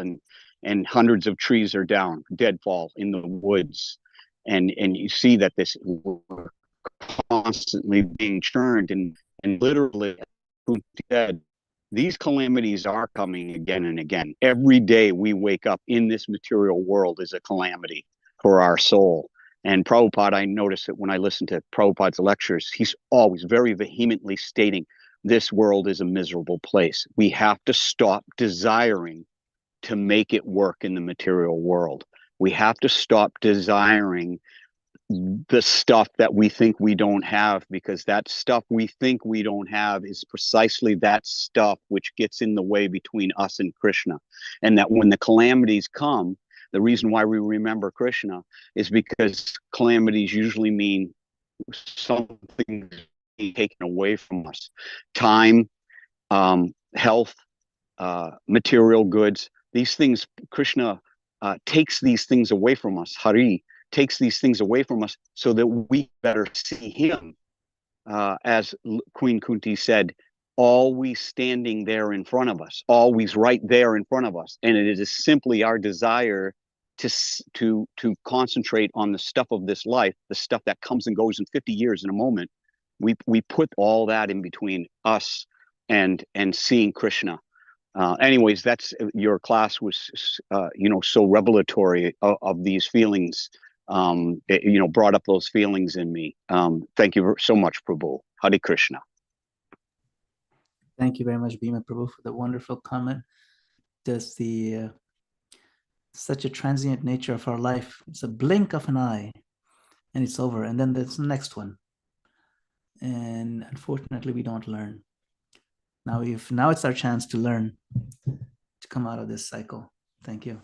Speaker 5: and hundreds of trees are down, deadfall in the woods. And you see that this we're constantly being churned, and literally dead. These calamities are coming again and again. Every day we wake up in this material world is a calamity for our soul. And Prabhupada, I notice it when I listen to Prabhupada's lectures, he's always very vehemently stating this world is a miserable place. We have to stop desiring to make it work in the material world. We have to stop desiring the stuff that we think we don't have, because that stuff we think we don't have is precisely that stuff which gets in the way between us and Krishna. And that when the calamities come, the reason why we remember Krishna is because calamities usually mean something being taken away from us. Time, health, material goods, these things, Krishna takes these things away from us. Hari takes these things away from us so that we better see him. As Queen Kunti said, always standing there in front of us, always right there in front of us. And it is simply our desire to concentrate on the stuff of this life, the stuff that comes and goes in 50 years in a moment. We put all that in between us and seeing Krishna. Anyways, that's your class was so revelatory of these feelings. It, brought up those feelings in me. Thank you so much, Prabhu. Hare Krishna.
Speaker 1: Thank you very much, Bhima Prabhu, for the wonderful comment. Does the such a transient nature of our life? It's a blink of an eye, and it's over. And then there's the next one. And unfortunately, we don't learn. Now it's our chance to learn, to come out of this cycle. Thank you.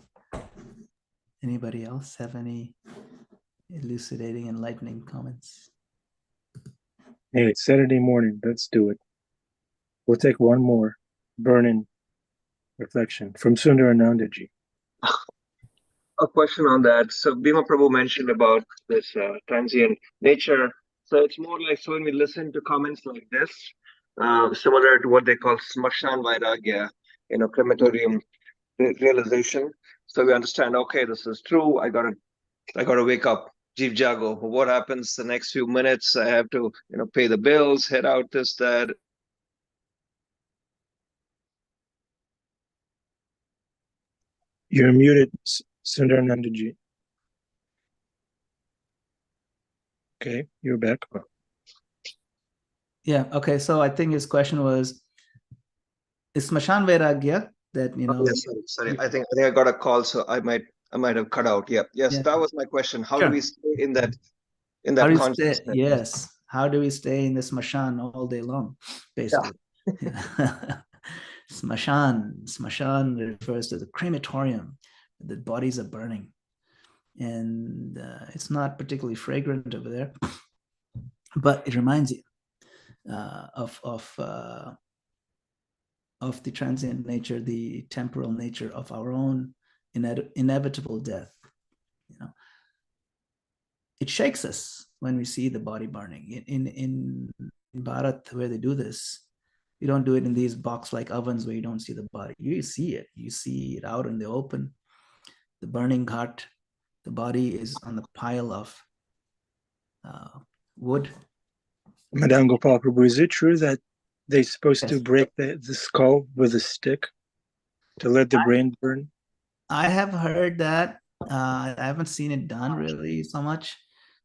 Speaker 1: Anybody else have any elucidating, enlightening comments?
Speaker 2: Hey, it's Saturday morning. Let's do it. We'll take one more burning reflection from Sundar Anandaji.
Speaker 6: A question on that. So Bhima Prabhu mentioned about this transient nature. So it's more like, so when we listen to comments like this, similar to what they call smashan vairagya, crematorium realization. So we understand, okay, this is true. I gotta wake up, Jeev Jago. What happens the next few minutes? I have to, pay the bills, head out, this, that.
Speaker 2: You're muted, Sundar Anandaji. Okay, you're back.
Speaker 1: Yeah. Okay. So I think his question was, is Smashan Vairagya that
Speaker 6: Yes, sorry. I think I got a call, so I might have cut out. Yeah. Yes,
Speaker 1: Yeah.
Speaker 6: that was my question. How
Speaker 1: Sure.
Speaker 6: do we stay in that
Speaker 1: How do we
Speaker 6: consciousness?
Speaker 1: stay? Yes. How do we stay in the Smashan all day long, basically? Yeah. Smashan refers to the crematorium. The bodies are burning, and it's not particularly fragrant over there, but it reminds you of the transient nature, the temporal nature of our own inevitable death. It shakes us when we see the body burning. In Bharat, where they do this, you don't do it in these box-like ovens where you don't see the body. You see it. You see it out in the open. The burning ghat. The body is on the pile of wood.
Speaker 2: Madame Gopala Prabhu, is it true that they're supposed to break the skull with a stick to let the brain burn?
Speaker 1: I have heard that. I haven't seen it done really so much.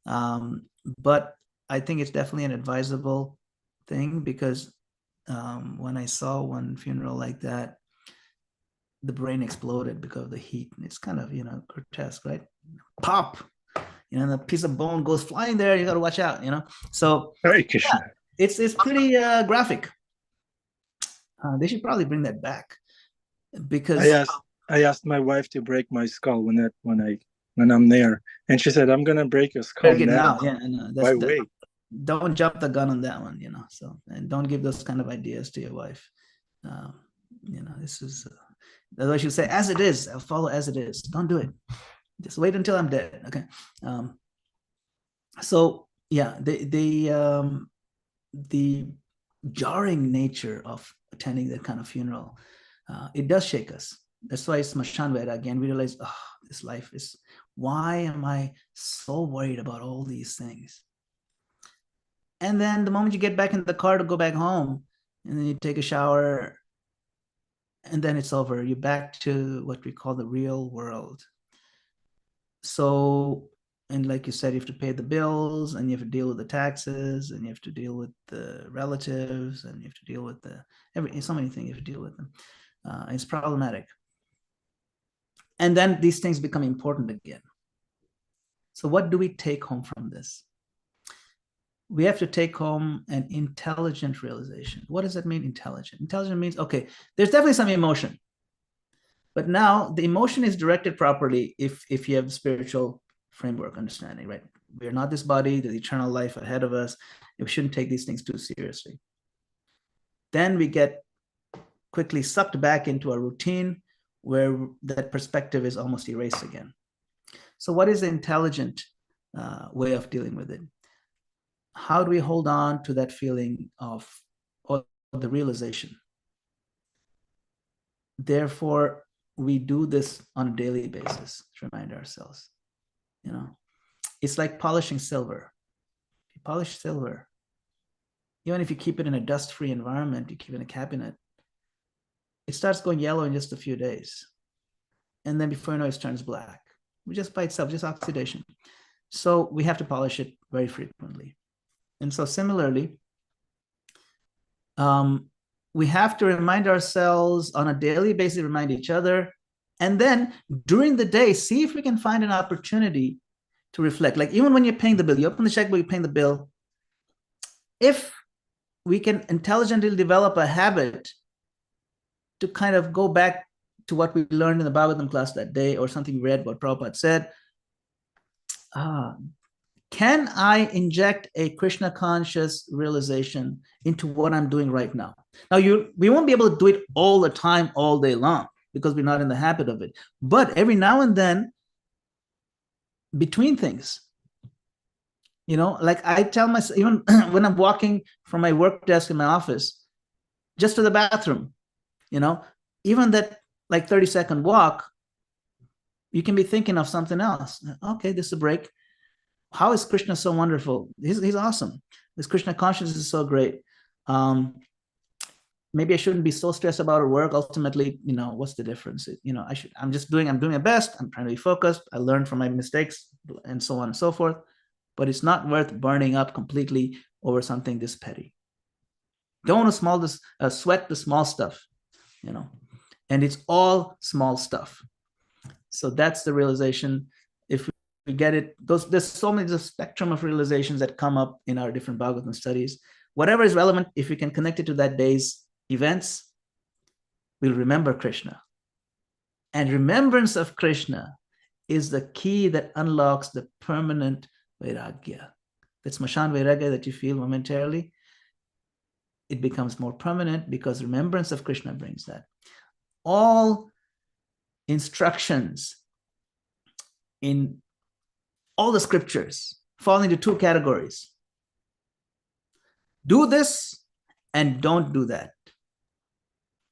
Speaker 1: But I think it's definitely an advisable thing, because when I saw one funeral like that, the brain exploded because of the heat. And it's kind of, grotesque, right? Pop, the piece of bone goes flying there. You got to watch out, So yeah, it's pretty graphic. They should probably bring that back, because
Speaker 2: I asked my wife to break my skull when I'm there, and she said, "I'm gonna break your skull now."
Speaker 1: Yeah,
Speaker 2: Why wait?
Speaker 1: Don't jump the gun on that one, So, and don't give those kind of ideas to your wife. This is otherwise she'll say, "As it is, I'll follow as it is." Don't do it. Just wait until I'm dead. Okay. So yeah, the jarring nature of attending that kind of funeral, it does shake us. That's why Smashan Vairagya, again, we realize, this life is, why am I so worried about all these things? And then the moment you get back in the car to go back home, and then you take a shower, and then it's over. You're back to what we call the real world. So, and like you said, you have to pay the bills, and you have to deal with the taxes, and you have to deal with the relatives, and you have to deal with so many things you have to deal with them. It's problematic. And then these things become important again. So what do we take home from this? We have to take home an intelligent realization. What does that mean, intelligent? Intelligent means, okay, there's definitely some emotion. But now the emotion is directed properly if you have spiritual framework understanding, right? We're not this body, the eternal life ahead of us. We shouldn't take these things too seriously. Then we get quickly sucked back into a routine where that perspective is almost erased again. So what is the intelligent way of dealing with it? How do we hold on to that feeling of the realization? Therefore, we do this on a daily basis to remind ourselves. You know, it's like polishing silver. If you polish silver, even if you keep it in a dust-free environment, you keep it in a cabinet, it starts going yellow in just a few days. And then before you know it turns black. Just by itself, just oxidation. So we have to polish it very frequently. And so similarly, we have to remind ourselves on a daily basis, remind each other. And then during the day, see if we can find an opportunity to reflect. Like even when you're paying the bill, you open the checkbook, you're paying the bill. If we can intelligently develop a habit to kind of go back to what we learned in the Bhagavatam class that day, or something we read, what Prabhupada said, can I inject a Krishna conscious realization into what I'm doing right now? Now, we won't be able to do it all the time, all day long, because we're not in the habit of it. But every now and then, between things, you know, like I tell myself, even when I'm walking from my work desk in my office, just to the bathroom, you know, even that like 30-second walk, you can be thinking of something else. Okay, this is a break. How is Krishna so wonderful? He's awesome. This Krishna consciousness is so great. Maybe I shouldn't be so stressed about our work. Ultimately, you know, what's the difference? You know, I'm doing my best. I'm trying to be focused. I learned from my mistakes and so on and so forth. But it's not worth burning up completely over something this petty. Don't want to sweat the small stuff, you know, and it's all small stuff. So that's the realization. If we get it, there's so many, the spectrum of realizations that come up in our different Bhagavatam studies. Whatever is relevant, if we can connect it to that day's events, we'll remember Krishna. And remembrance of Krishna is the key that unlocks the permanent vairagya. That's Smashan vairagya that you feel momentarily. It becomes more permanent because remembrance of Krishna brings that. All instructions in all the scriptures fall into two categories. Do this and don't do that.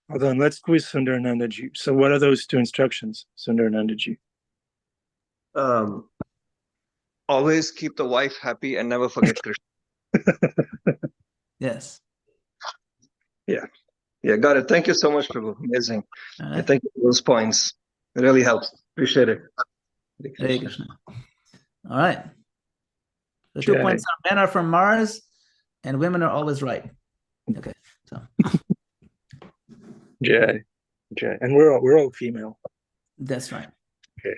Speaker 2: Hold on, let's quiz Sundaranandaji. So what are those two instructions, Sundaranandaji?
Speaker 6: Always keep the wife happy and never forget Krishna.
Speaker 1: Yes.
Speaker 6: Yeah, got it. Thank you so much, Prabhu. Amazing.
Speaker 1: Right.
Speaker 6: Yeah, thank you for those points. It really helps. Appreciate it.
Speaker 1: Hare Krishna. All right. The 2 points are men are from Mars and women are always right. Okay. So
Speaker 2: Jai. And we're all female.
Speaker 1: that's right.
Speaker 2: Okay.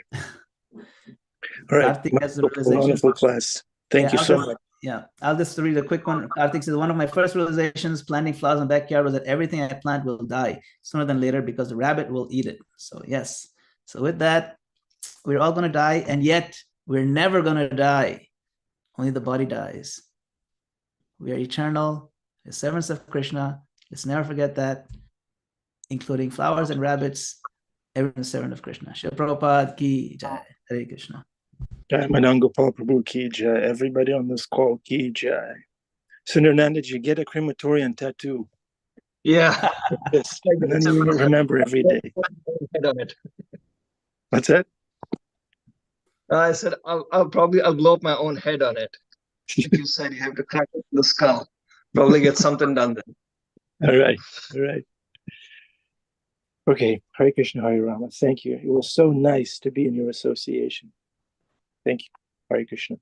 Speaker 2: All right.
Speaker 1: Karthik has the realization.
Speaker 2: Wonderful class. Thank you so much.
Speaker 1: Yeah, I'll just read a quick one. Karthik says, one of my first realizations planting flowers in the backyard was that everything I plant will die sooner than later because the rabbit will eat it. So yes. So with that, we're all going to die, and yet we're never going to die. Only the body dies. We are eternal. We're servants of Krishna. Let's never forget that, including flowers and rabbits. Everyone's servant of Krishna. Shri Prabhupada ki jai. Hare Krishna.
Speaker 2: Jai Madana Gopala Prabhu ki jai. Everybody on this call ki jai. Sundaranandaji, get a crematorium tattoo.
Speaker 6: Yeah.
Speaker 2: Yes. And then you remember every day. What's that?
Speaker 6: I said I'll blow up my own head on it. Like you said, you have to crack the skull. Probably get something done then.
Speaker 2: All right. Okay, Hare Krishna, Hare Rama. Thank you. It was so nice to be in your association. Thank you. Hare Krishna.